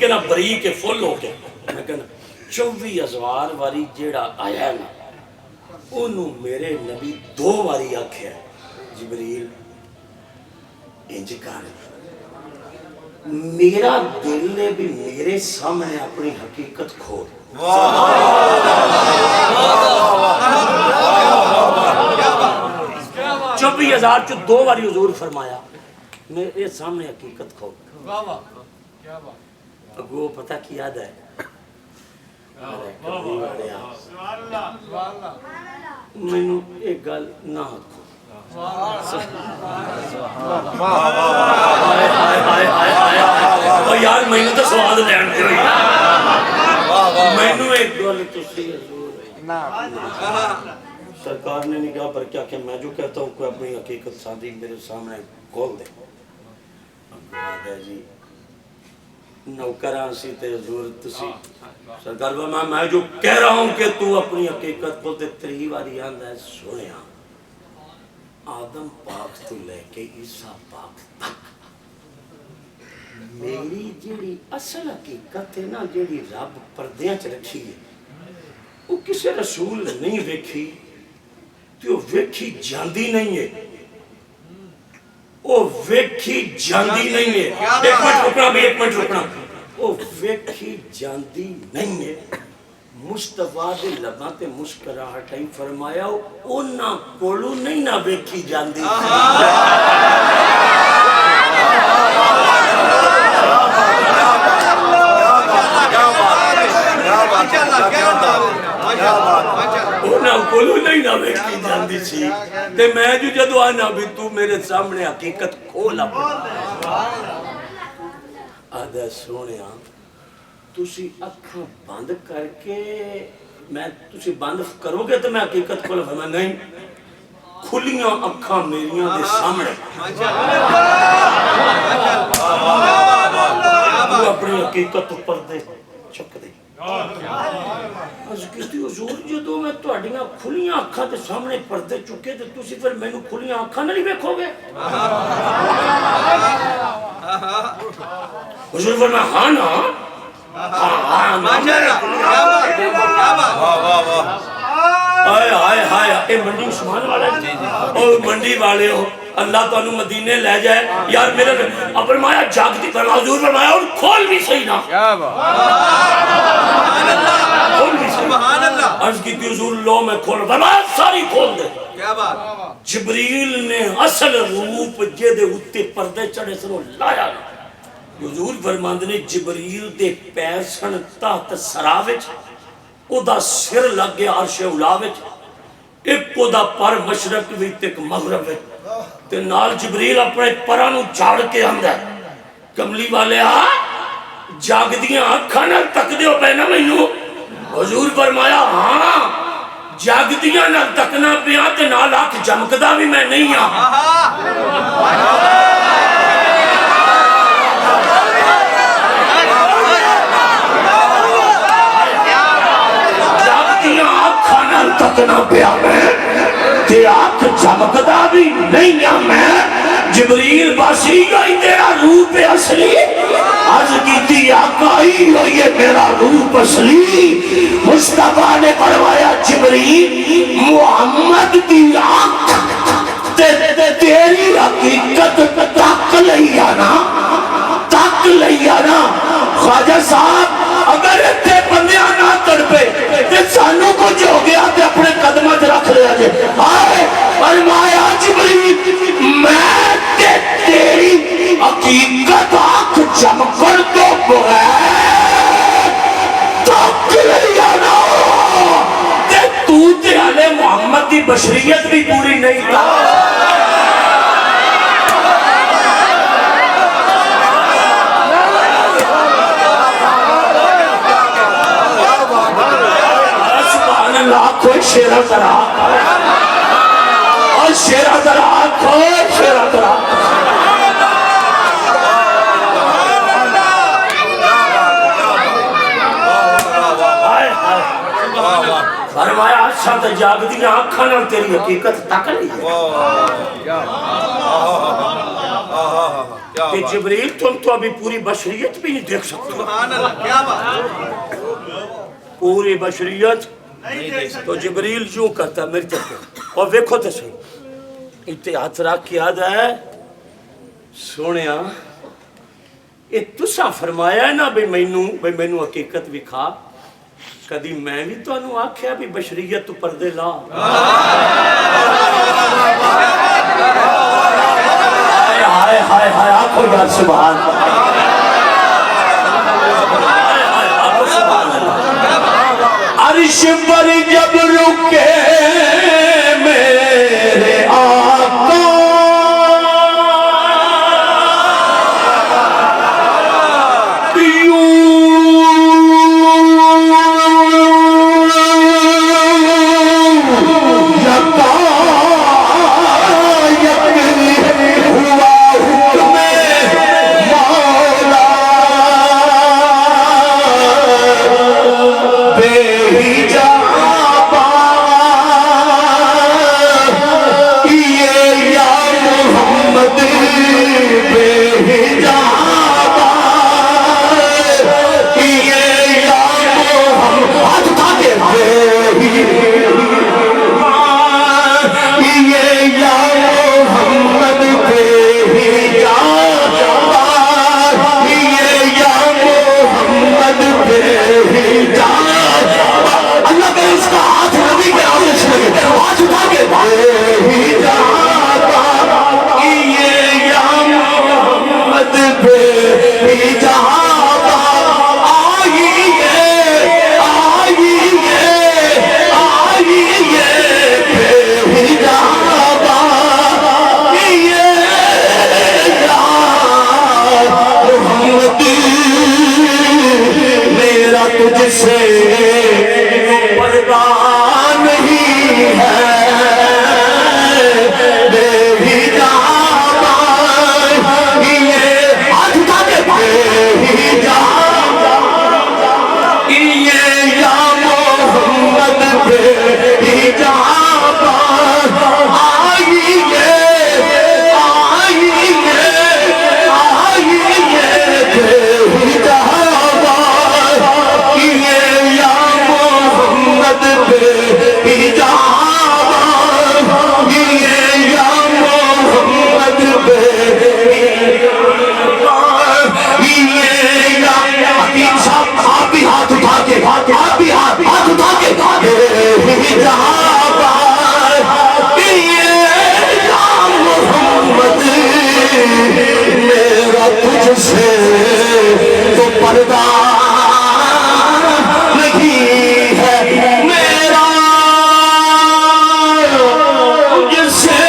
فل ہو گیا، میں کہنا 24,000 والی جڑا آیا ہے نا انہوں میرے نبی 2 واری آکھیا جبریل انج کر، میرا دل نے بھی میرے سامنے اپنی حقیقت کھول۔ 24,000 چو 2 باری حضور فرمایا میرے سامنے حقیقت کھول۔ اگو پتہ کی یاد ہے میں نے ایک گل نہ کھو یار میں نے تو سواد لین دے میں نے ایک گل تسی سرکار نے نگاہ پر کیا کہ میں جو کہتا ہوں کوئی اپنی حقیقت سادی میرے سامنے کھول دے جی نوکران سی تے حضور تسی سرکار میں جو کہہ رہا ہوں کہ تو اپنی حقیقت کو تے 3 باری آندہ ہے سنیا آدم پاک تو لے کے عیسیٰ پاک تک میری جیڑی اصل حقیقت ہے نا جیڑی رب پردیاں چ رکھی ہے وہ کسی رسول نہیں ویکھی تو ویکھی جاندی نہیں ہے، وہ ویکھی جاندی نہیں ہے۔ ایک منٹ رکنا وہ ویکھی جاندی نہیں ہے۔ مصطفیٰ دے لباں تے مسکراہٹ ہی فرمایا اونا کولو نہیں نہ ویکھی جاندی۔ اونا کولو نہیں نہ ویکھی جاندی سی تے میں جو جدو آنا بھی تو میرے سامنے حقیقت کھولا آدھا سونیا تسی اکھاں بند کر کے میں تسی بند کرو گے تو میں حقیقت کھولا فرمایا نہیں کھلیاں اکھاں میریاں دے سامنے تو اپنی حقیقت پر دے چک دے عرض کیتی حضور جدوں میں تہاڈیاں کھلیاں اکھاں دے سامنے پردے چکے تے تسی پھر مینوں کھلیاں اکھاں نال ہی ویکھو گے؟ حضور فرمایا ہاں نا آئے آئے آئے اے منڈی عثمان والے او منڈی والے ہو اللہ تانوں مدینے لے جائے یار میرے فرمایا جاگتی فرمایا حضور فرمایا اور کھول بھی صحیح نا کھول بھی صحیح عرض کی تھی حضور لو میں کھول فرمایا ساری کھول دے جبریل نے اصل روپ جے اتے پردے چڑھے سنو لایا نا حضور فرماندے نے جبریل دے پیر سن تحت سرا وچ او دا سر لگ گیا عرش اولا وچ ایک او دا پر مشرق وچ تے مغرب وچ تے نال جبریل اپنے پراں نوں جھاڑ کے آندا کملی والے جاگدیاں اکھاں نال تکدے ہو پے نا مینوں حضور فرمایا ہاں جاگدیاں نال تکنا پیا تے نال اکھ چمکدا بھی میں نہیں ہاں تکنا پیا میں تے آنکھ چمکدا بھی نہیں ہاں میں جبریل باسی گئی تیرا روپ اصلی عرض کیتی آقا ہی ہوئی ہے میرا روپ اصلی مصطفیٰ نے فرمایا جبریل محمد کی آنکھ تیری حقیقت تک لیا نا خواجہ صاحب اگر اتنے بندیاں نہ تڑپے تے سانوں کچھ ہو گیا تے اپنے قدمہ رکھ لیا جے آئے فرمایا جبریل میں تے تیری حقیقت آنکھ چمکن تو بغیر تک لیا نا تے تو تے علی محمد دی بشریت بھی پوری نہیں تھا کوئی شیرہ ذرا اور شیرہ ذرا کوئی شیرہ ذرا فرمایا اچھا تو جاگ دیا آنکھاں نال تیری حقیقت تک نہیں کہ جبریل تم تو ابھی پوری بشریت بھی نہیں دیکھ سکتے پوری بشریت تو جبریل یوں کرتا میری طرف اور ویکھو تو صحیح اتحاد رکھ کے یاد ہے سونیا یہ تسا فرمایا ہے نا بھئی مینوں حقیقت بھی کھا کدی میں بھی تو انہوں آکھیا بھی بشریت تو پردے لا ہائے ہائے ہائے آکھو یا سبحان عرش پر جب رکے میرے آقا تجھ سے تو پردہ نہیں ہے میرا، تجھ سے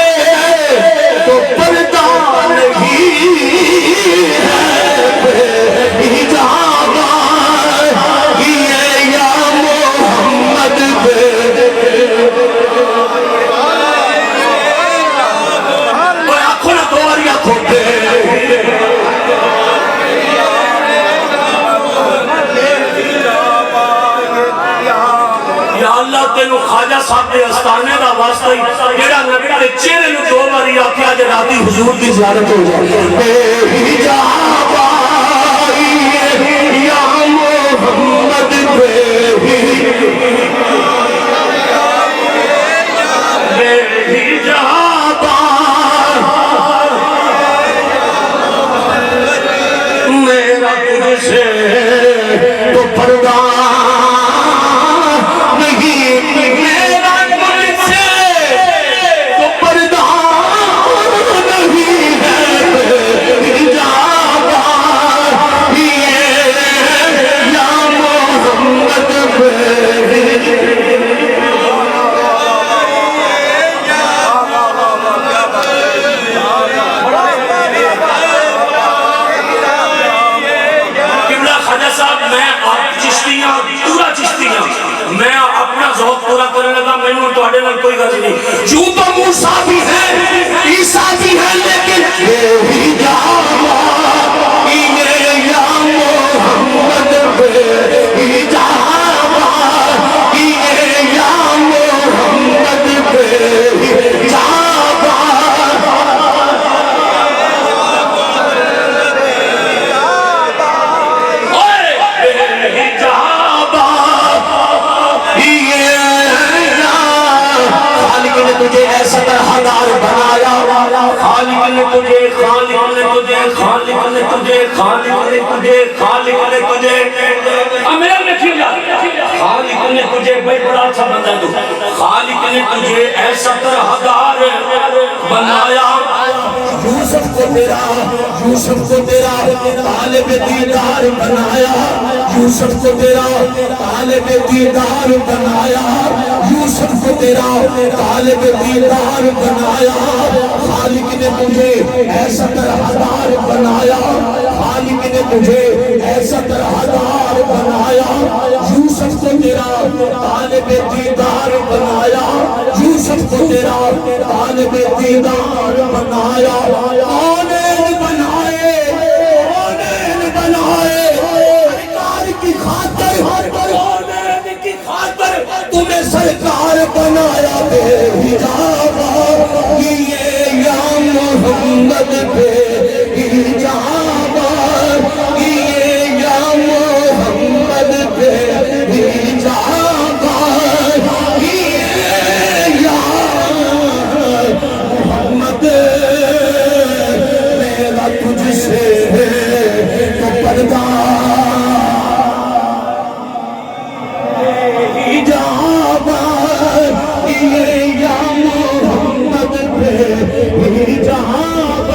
تو پردہ نہیں ہے حجابہ یہ یا محمد آنکھوں نہ دو یا کھوٹے یا اللہ تینو خواجہ صاحب دے استانے دا واسطہ ہی جیڑا نبی دے چہرے نو دو باری آکھیا جے راتی حضور دی زیارت ہو جائے بے حجاب یا محمد بے حجاب میرا تجھ سے تو پردہ پورا کرنے لگا میں نے تو آڈے کوئی غرض نہیں جو تو موسیٰ بھی ہے عیسیٰ بھی ہے لیکن بے حجاب یہ یا محمد بے حجاب یہ یا محمد بے حجاب تجھے ایسا طرحدار بنایا خالق نے تجھے خالق نے تجھے خالق نے تجھے خالق نے تجھے خالق نے تجھے امیر نے کیا خالق نے تجھے بھائی بڑا اچھا بندہ تو خالق نے تجھے ایسا طرحدار بنایا یوسف کو تیرا طالب دیدار بنایا یوسف کو تیرا طالب دیدار بنایا یوسف کو تیرا طالب دیدار بنایا خالق نے تجھے ایسا طرحدار بنایا خالق نے تجھے ایسا طرحدار بنایا یوسف کو تیرا طالب دیدار بنایا یوسف کو تیرا طالب دیدار بنایا آنین بنائے سرکار کی خاطر آنین کی خاطر تمہیں سرکار بنایا بے حجاب یہ یا محمد بے حجاب یہ یا محمد بے حجاب یہ یا محمد میرا تجھ سے تو پردہ حجاب یہ یا محمد بے حجاب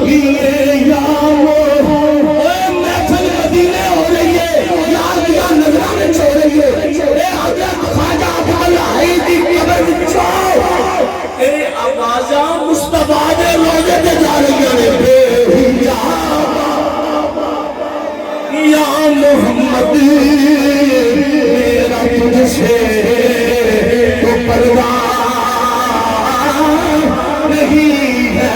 یہ یا محفل مدینے ہو رہی ہے یاد یا نظرانے چھوڑ رہی ہے اے حضرت خواجہ بلائی دی قبر چھوڑ تیرے آوازاں مصطفیٰ دے روزے دے جا رہی ہیں بے حجاب یا محمد میرا تجھ سے تو پردہ نہیں ہے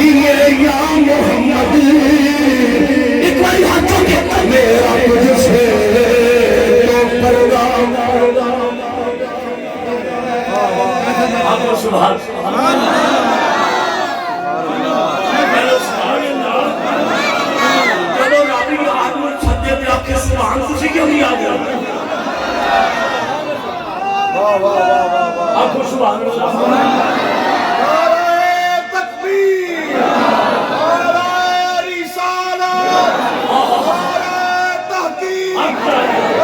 یہ یا محمد ایک بار ہاتھوں کے میرا تجھ سے تو پردہ سبحان سبحان خوشی کیوں نہیں آ گیا آپ کو سبحان نعرہ تکبیر نعرہ رسالت نعرہ تحقیق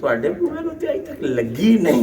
ਤੁਹਾਡੇ ਬੂਹੇ ਨੂੰ ਤੇ ਅਜੇ ਤੱਕ ਲੱਗੀ ਨਹੀਂ।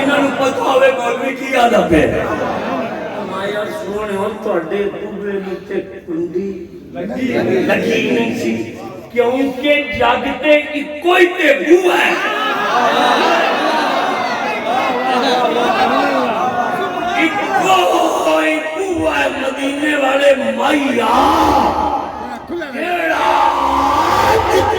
ਇਹਨਾਂ ਨੂੰ ਪਤਾ ਹੋਵੇ ਮੌਲਵੀ ਕੀ ਆਦਾ ਪਿਆ। ਮਾਇਆ ਸੋਹਣਿਓ ਤੁਹਾਡੇ ਬੂਹੇ ਨੂੰ ਤੇ ਕੁੰਡੀ ਲੱਗੀ ਨਹੀਂ ਸੀ ਕਿਉਂਕਿ ਜੱਗ ਤੇ ਇੱਕੋ ਹੀ ਤੇ ਬੂਹਾ ਹੈ। ਇੱਕੋ ਹੀ ਬੂਹਾ ਹੈ ਮਦੀਨੇ ਵਾਲੇ ਮਾਇਆ ਕਿਹੜਾ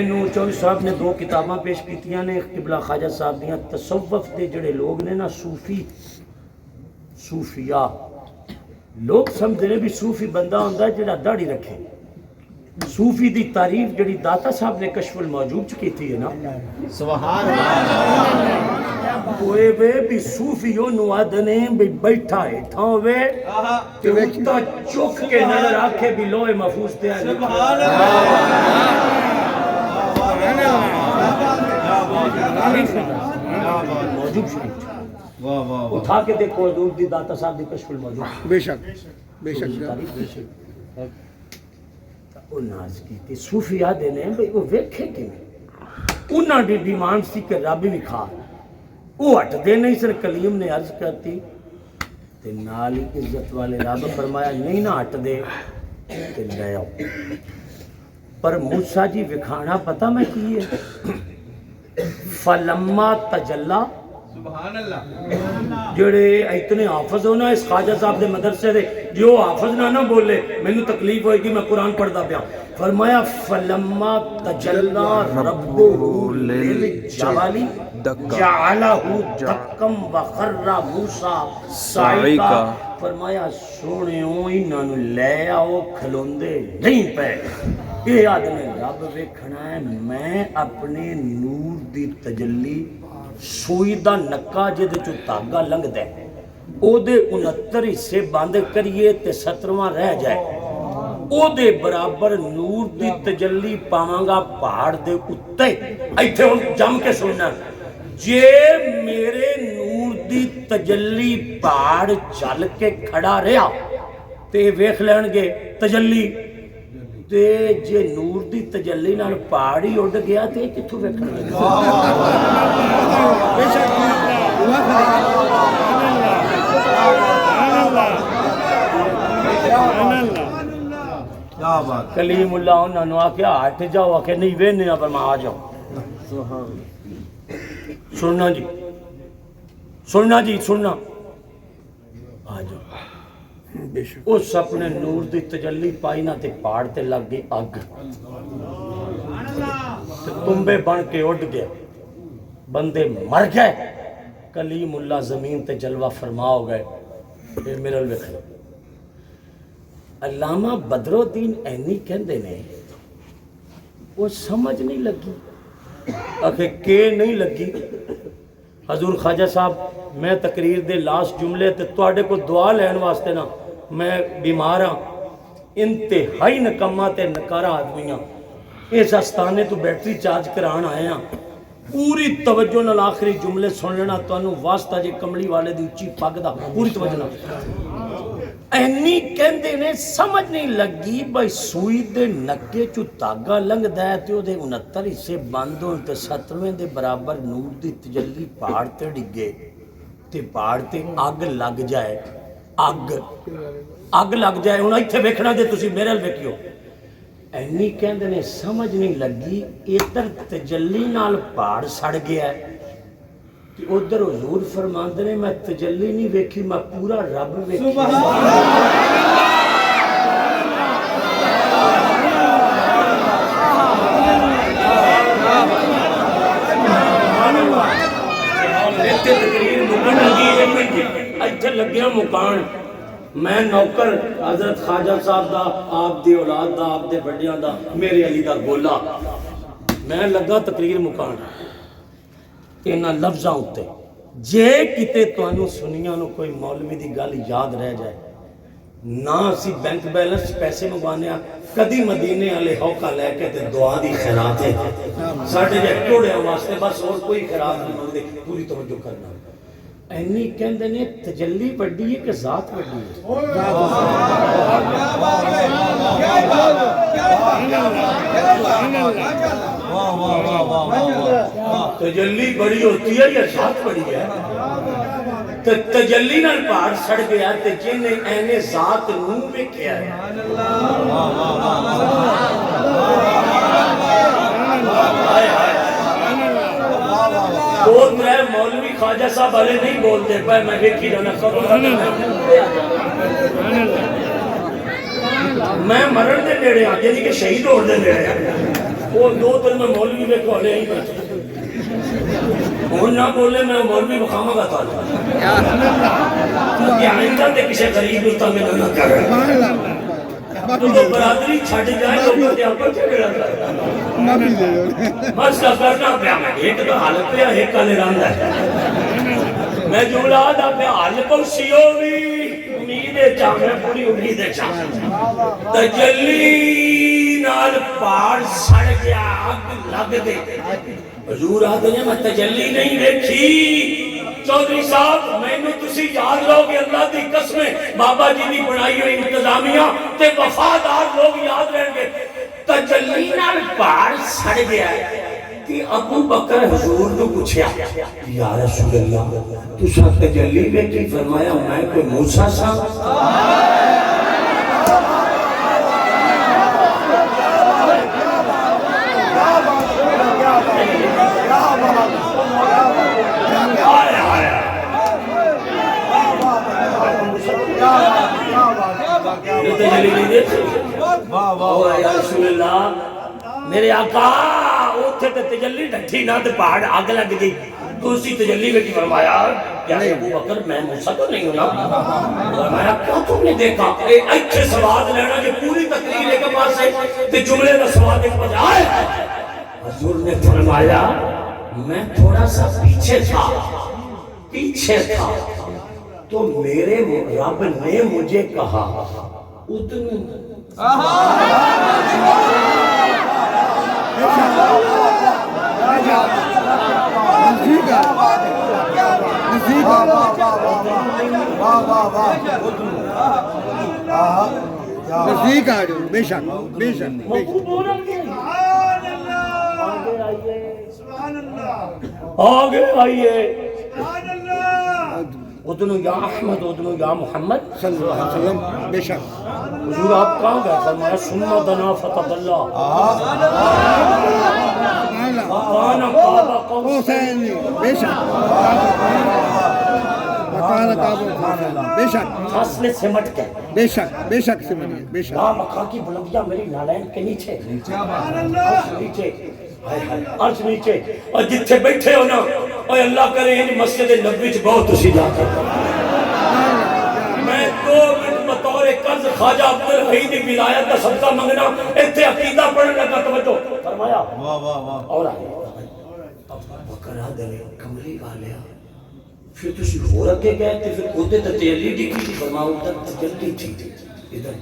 مینوں چوہدری صاحب نے 2 کتاباں پیش کیتیاں نے قبلہ خواجہ صاحب دیاں تصوف دے جڑے لوگ نے نا صوفیاء لوگ سمجھتے ہیں بھی صوفی بندہ ہوندہ ہے جڑا داڑھی رکھے صوفی دی تعریف جڑی داتا صاحب نے کشف الموجود چ کیتی ہے نا سبحان اللہ کوئی وے بھی صوفی انہوں آدھنے بھی بیٹھا ہے تھا ہوئے کہ اتا چک کے نظر آکھے بھی لوہ محفوظ تے آئے سبحان اللہ موجود شریف اٹھا کے دیکھو حضور دی داتا صاحب دی کشف الموجود بے شک بے شک وہ ناز کی تھی صوفی آدھے نے بھئی وہ ویکھے کی نہیں انہاں دی ڈیمانڈ سی کہ رب بھی کھا وہ ہٹ دے نہیں سر کلیم نے عرض کرتی تے نال ہی عزت والے رب فرمایا نہیں نہ ہٹ دے تے لے آؤ پر موسیٰ جی وکھانا پتہ میں کی ہے فلما تجلا سبحان اللہ جڑے اتنے حافظ ہونا اس خواجہ صاحب دے مدرسے دے جو حافظ نہ بولے میں نے تکلیف ہوئے گی میں قرآن پڑھدا پیا فرمایا فلما تجلا ربہ للجبل جعلہ دکم وخر موسیٰ صاعقہ فرمایا سونیوں انہاں نو لے آؤ کھلوندے نہیں پے یہ آدمی رب ویکھنا ہے میں اپنے نور دی تجلی سوئی دا نکا جدے چو تاگا لنگ دے او دے 69 حصے باندھ کریے تے 17واں رہ جائے او دے برابر نور دی تجلی پاواں پہاڑ دے اتے ایتھے ہن جم کے سننا جے میرے نور دی تجلی پہاڑ چل کے کھڑا رہا تے ویکھ لین گے تجلی تے جے نور دی تجلی نال پہاڑ ہی اڑ گیا تے کتھوں ویکھن گے بے شک کیا بات کلیم اللہ انہوں نے آکھیا ہٹ جاؤ آکھے نہیں وینے پر میں آ جاؤ سننا جی سننا آ جاؤ اس اپنے نور دی تجلی پائی نہ تے پہاڑ تے لگ گئی اگ تے تنبے بن کے اڑ گئے بندے مر گئے کلیم اللہ زمین تے جلوہ فرما ہو گئے پھر میرے لکھ علامہ بدر الدین اینی کہندے نے وہ سمجھ نہیں لگی آخر کہ نہیں لگی حضور خواجہ صاحب میں تقریر دے لاسٹ جملے تے تواڈے کو دعا لین واسطے نا میں بیمار ہاں انتہائی نکمہ تے نکارا آدمی ہاں اس آستانے تو بیٹری چارج کران آئے ہاں پوری توجہ نال آخری جملے سن لینا تانوں واسطہ جے کملی والے دی اچھی پگ دا پوری توجہ نال اینی کہندے نے سمجھ نہیں لگی بھائی سوئی دے نکے چو تاگا لنگ دے تے او دے 69 حصے بند ہون تے 17ویں دے برابر نور دی تجلی پہاڑ تے ڈگے تے پہاڑ تے اگ لگ جائے اگ لگ جائے ہن ایتھے ویکھنا جے تسی میرے ال ویکھیو اینی کہندے نے سمجھ نہیں لگی ادھر تجلی نال پہاڑ سڑ گیا ہے کہ ادھر حضور فرماندے نے میں تجلی نہیں ویکھی میں پورا رب ویکھی ایتھے لگیا مکان میں نوکر حضرت خواجہ صاحب دا آپ دی اولاد دا آپ دے بڑیاں دا میرے علی دا گولا میں لگا تقریر مکان اینا لفظاں ہوتے جے کتے توانوں سنیاں نو کوئی مولوی دی گل یاد رہ جائے نہ اسی بینک بیلنس پیسے منگوانے کدی مدینے والے ہوکا لے کے تے دعا دی خیرات ہے ساڈے جے ٹوڑے واسطے بس اور کوئی خیرات نہیں منگدے پوری توجہ کرنا اینی کہندے نے تجلی بڑی ہے کہ ذات بڑی ہے تجلی بڑی ہوتی ہے یا ذات بڑی ہے تجلی نال پہاڑ سڑ گیا تے جن نے اینے ذات نو ویکھیا ہے دو ترے مولوی خواجہ صاحب والے نہیں بولتے پہ میں ویکھی جانا میں مرن دے نیڑے ہاں یعنی کہ شہید ہون دے نیڑے ہاں وہ دو دن میں مولوی میں کھولے ہی بیٹھے نہ بولے میں مولوی بخامہ کا تھا کہ آئندہ تے کسی غریب ہوتا میں نہ کرے تو برادری چھڑ جائے تو بہتے آپ کو چھڑا کرتا مسئلہ کرنا پیا میں ایک تو حالت پیا ایک کا لراندہ ہے میں جملہ آدھا پیا حالت پر سیو بھی امیدیں چاہ میں پوری امیدیں چاہ تجلی نال پاڑ سڑ گیا آگ لگ دے حضور آدھے ہیں میں تجلی نہیں دیکھی چودھری صاحب میں نے تسی یاد لو کہ اللہ دی قسمیں بابا جی دی بنائی ہوئی انتظامیہ تے وفادار لوگ یاد رہیں گے تجلی نال پاڑ سڑ گیا ہے کہ ابو بکر حضور نے پوچھا یا رسول اللہ تو ساتھ تجلی میں کی فرمایا میں کوئی موسیٰ صاحب یا رسول اللہ میرے آقا اوتھے تے تجلی ڈھٹھی نہ تے پہاڑ آگ لگ گئی تو اسی تجلی میں کی فرمایا کیا ابو بکر میں موسیٰ تو نہیں ہوں نا فرمایا کیا تم نے دیکھا اچھے سواد لینا جو پوری تقریر ایک پاس ہے تے جملے کا سواد ایک پاس آئے حضور نے فرمایا میں تھوڑا سا پیچھے تھا تو میرے رب نے مجھے کہا اتنی نزدیک آ جاؤ بے شک بے شک آگے آئیے ادنو یا احمد ادنو یا محمد صلی اللہ علیہ وسلم بے شک حضور آپ کہاں گئے فرمایا سنہ دنا فتح اللہ وقانا قابا حسین بے شک وقانا قابا بے شک فاصلے سمٹ کے بے شک سمجھیے بے شک لا مکہ کی بلندیاں میری نالین کے نیچے عرش نیچے اور جتھے بیٹھے ہو نا اور اللہ کرے ان مسجد نبوی چ بہت اسی جا کر میں 2 منٹ بطور قرض خواجہ عبدالحی دی ولایت کا صدقہ منگنا ایتھے عقیدہ پڑھنے لگا توجہ فرمایا اور آئے بکرا دلے کملی والیا پھر تسی ہو رکھے گئے تھے پھر کودے تجلی ڈگی تھی فرمایا ادھر تجلی تھی ادھر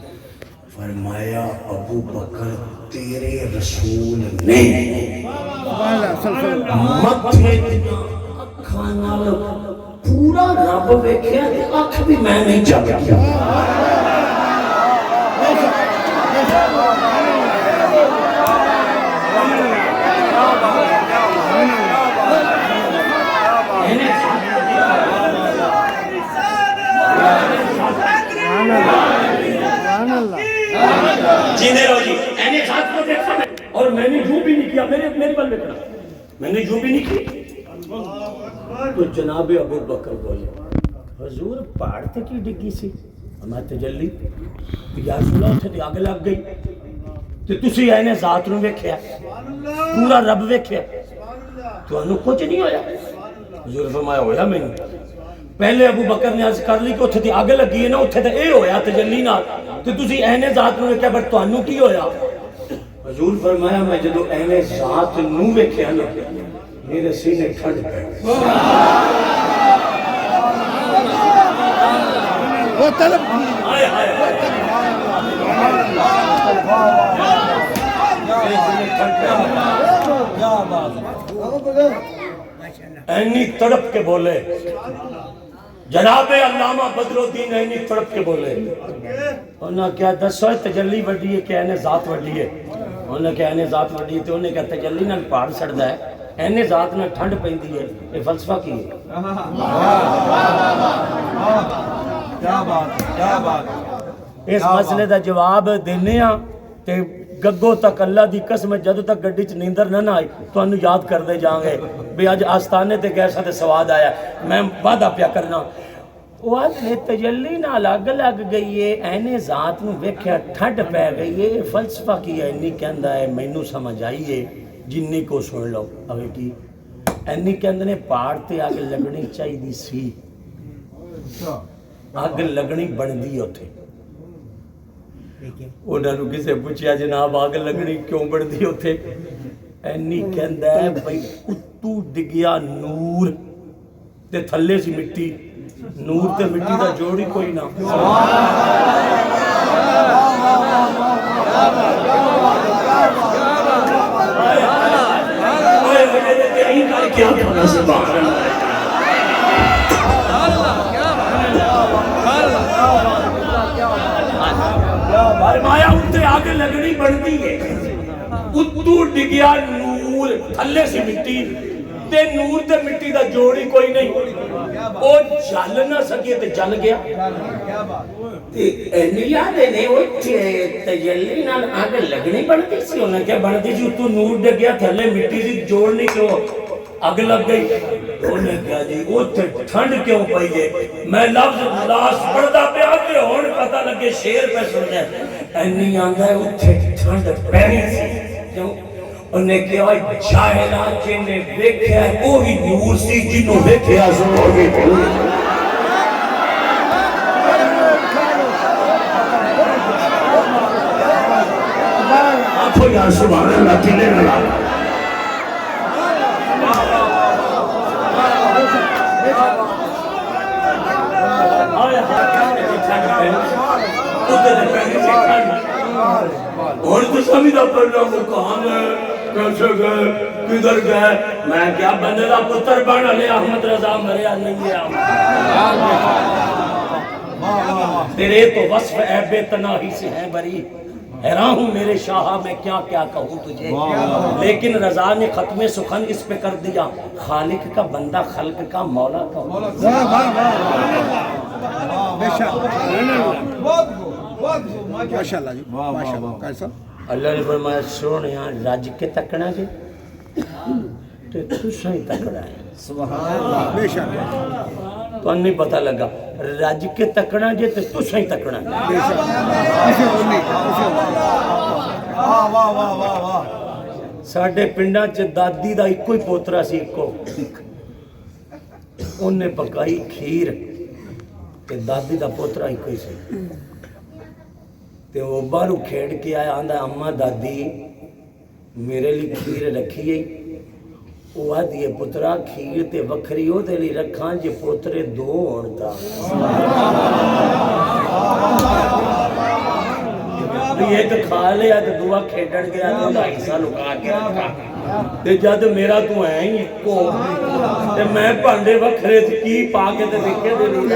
فرمایا ابو بکر تیرے رسول نے متھے کھانا پورا رب ویکھیا تے اکھ بھی میں نہیں جاگیا جینے رہو جی اینی ساتھ کو دیکھا میں اور میں نے یوں بھی نہیں کیا میری بل بیٹھنا میں نے یوں بھی نہیں کی تو جناب ابو بکر بولے حضور پہاڑ تے کی ڈگی سی میں تجلی یا رسول اللہ اتھے آگ لگ گئی تے تسی اینے ذات نو ویکھیا پورا رب ویکھیا تو انو کچھ نہیں ہویا حضور فرمایا ہویا میں نہیں پہلے ابو بکر نے عرض کر لی کہ اتھے آگ لگی ہے نا اتھے تے اے ہویا تجلی نال تو تسی اینے ذات نو ویکھیا بٹ تانوں کی ہویا حضور فرمایا میں جدو اینے ذات نو ویکھیا نا میرے سینے ٹھنڈ پہ وہ طلب آئے آئے اینی تڑپ کے بولے جناب علامہ بدر الدین اینی تڑپ کے بولے انہاں کیا دسو تجلی وڈی ہے کہ اینے ذات وڈی ہے انہاں کیا اینے ذات وڈی ہے تو انہیں کہا تجلی نال پہاڑ سڑدا ہے اینے ذات نال ٹھنڈ پیندی ہے یہ فلسفہ کی ہے کیا بات اس مسئلے دا جواب دینے ہاں تے گگو تک اللہ دی قسم جدو تک گڈی چ نیندر نہ آئی تو انہوں یاد کر دے جائیں گے بھی آج آستانے تے گیسا تے سواد آیا میں وعدہ پیا کرنا وہ تجلی نال اگ لگ گئی ہے اینے ذات نو ویکھیا ٹھڈ پی گئی ہے فلسفہ کی اینی کہندا ہے مینوں سمجھ آئی ہے جنی کو سن لو اگے کی اینی کہندے نے پہاڑ تے اگ لگنی چاہیے سی اگ لگنی بندی اوتھے انہاں نو کسے پوچھیا جناب اگ لگنی کیوں بندی اوتھے اینی کہندا ہے بھئی اتو ڈگیا نور تے تھلے سی مٹی نور تے مٹی دا جوڑ ہی کوئی نہ فرمایا اتنے آگے لگنی بڑھتی ہے اتو ڈگیا نور تھلے سی مٹی تے نور تے مٹی دا جوڑی کوئی نہیں او جل نہ سکے تے جل گیا تے انیا دے نے او تجلی نال اگ لگنی بڑھتی سی انہاں کہ بڑھتی سی تو نور ڈگیا تھلے مٹی دی جوڑ نہیں کیوں اگ لگ گئی انہوں نے کہا جی وہ ٹھنڈ کیوں پئی ہے میں لفظ لاش پڑھدا پیا تے ہن پتہ لگے شیر پہ سن جائے اینی آندا ہے اوتھے ٹھنڈ پئی سی کیوں انہیں کہا جاہلا جنہیں دیکھا ہے وہی نور سی جنہوں دیکھا سنو بھی آنکھو یا سبحان اللہ تلے اللہ اور تو سمیدہ پڑھنا وہ کہاں گئے کیسے گئے کدھر گئے میں کیا بندے دا پتر بنا لے احمد رضا مریا نہیں ہے تیرے تو وصف عیب تناہی سے ہے بری حیران ہوں میرے شاہ میں کیا کیا کہوں تجھے لیکن رضا نے ختم سخن اس پہ کر دیا خالق کا بندہ خلق کا مولا کا ماشاءاللہ جی ماشاءاللہ کیسا اللہ نے فرمایا سونیا رج کے تکنا جی تے تساں ہی تکڑا ہے سبحان اللہ بے شک تو نہیں پتہ لگا رج کے تکنا جی تے تساں ہی تکنا ہے بے شک اسے بولنی واہ واہ واہ واہ واہ ساڈے پنڈاں چ دادی دا ایکو ہی پوترا سی ایکو انہیں پکائی کھیر تے دادی دا پوترا ایکو ہی سی تے وہ باہروں کھیڑ کے آیا آندا اماں دادی میرے لیے کھیر رکھی ہے وہ آدھی ہے پترا کھیر تے وکھری ہو دے لی رکھاں جے پوترے دو ہونتا ایک کھا لیا تے دعا کھیڑڑ گیا تو دا حصہ لکا کے رکھا تے جد میرا تو ہے ہی کو تے میں پانڈے وکھرے تھی کی پا کے تے دیکھے دے لی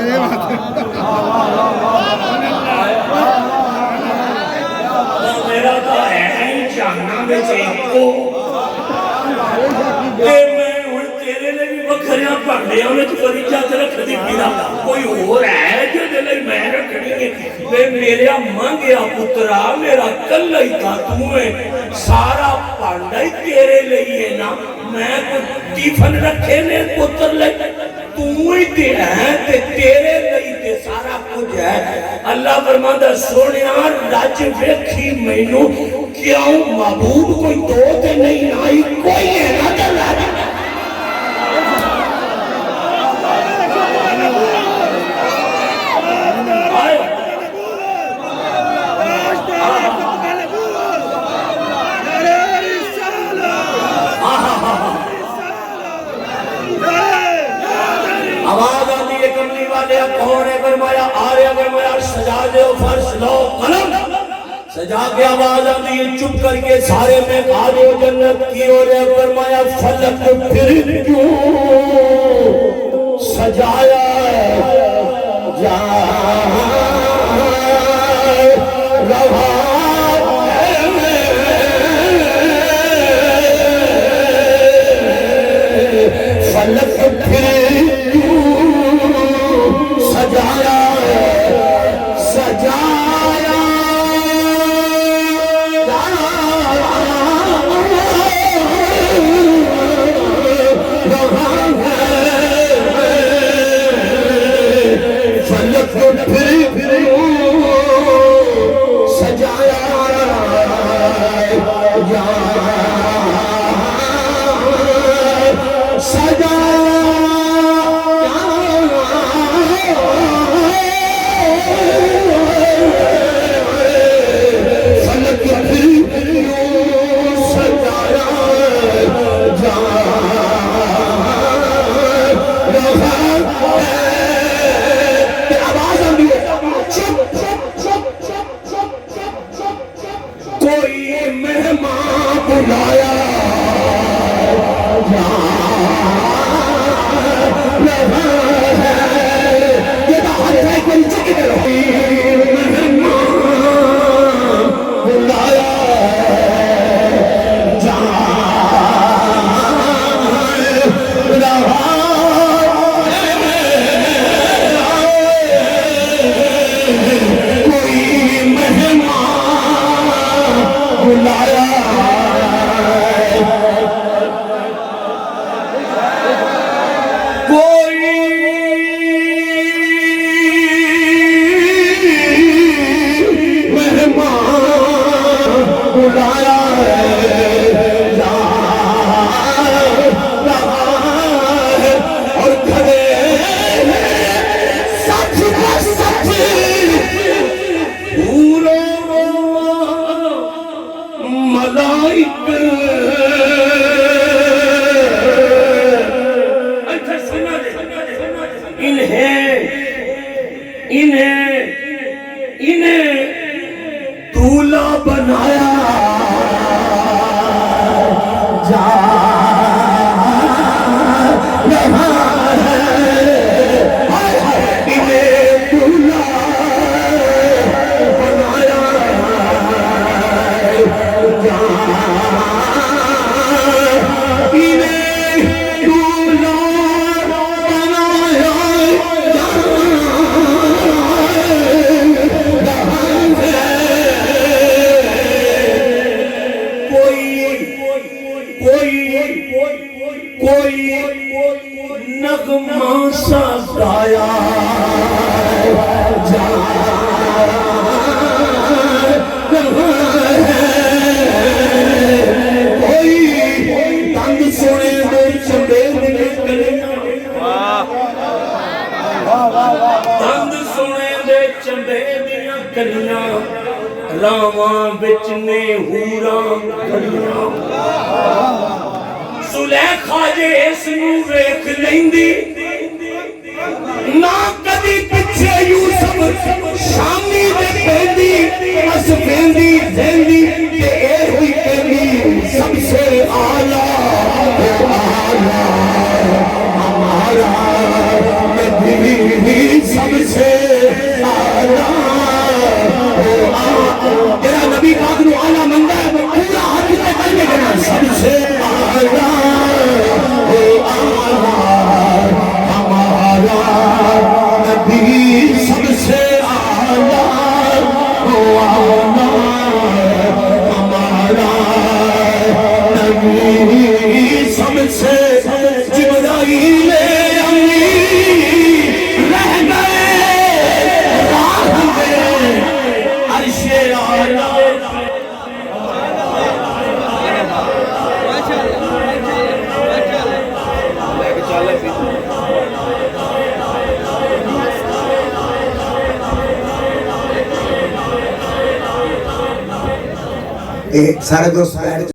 میرا تو ہے ہی جہنم میں چاہیے میں ہوں تیرے لئے بھی وکھریاں پانڈے ہوں تو فریجہ تے رکھ دی پیدا کوئی ہو رہا ہے جو دلے میں رکھنی ہے میں میرے مانگیا پترا میرا کل ہی تھا تمہیں سارا پانڈا ہی تیرے لئے نا میں کوئی ٹیفن رکھے نے پتر لئے تمہیں تے ہیں تے تیرے لئے تے سارا کچھ ہے اللہ فرماندہ سونیاں رج ویکھی مینوں کیوں معبود کوئی دو تے نہیں آئی کوئی ہے نا دلہ آواز آتی ہے کملی والے کون ہے فرمایا آ رہے فرمایا سجا دے فرش لو قلم سجا کے آواز آتی ہے چپ کر کے سارے میں کھا دو جنت کی اور فرمایا فلک پھر کیوں سجایا جا رہا فلک پھر سجایا سجایا مہمان بلایا جا رہا ہے یہ بات ہے کوئی چکر مہمان بلایا جا رہا بلایا کوئی مہمان بلایا جا رہا ہے اور کھڑے سچ کا سچ ملائک انہیں دولہا بنایا جا رہا ہے انہیں دولہا بنایا جا کوئی نغمہ سا گایا جا رہا ہے کوئی تنگ سونے دے چمبے دے کلیاں تنگ سونے دے چمبے دیاں کلیاں راواں وچ نے ہوراں کلیاں زلیخا جے اس نو ویکھ لیندی نہ کدی پیچھے یوسف شامی دے پیندی اس پیندی زندی تے اے ہوئی کہندی سب سے اعلیٰ ہمارا نبی سب سے اعلیٰ تیرا نبی پاک نو اعلیٰ منگا ہے پورا ہاتھ تے کلمے کہنا سب سے اعلیٰ ہمارا نبی سب سے اعلیٰ ہمارا نبی سب سے جبرائیل رہ گئے راہ میں عرش اعلیٰ سارے دوست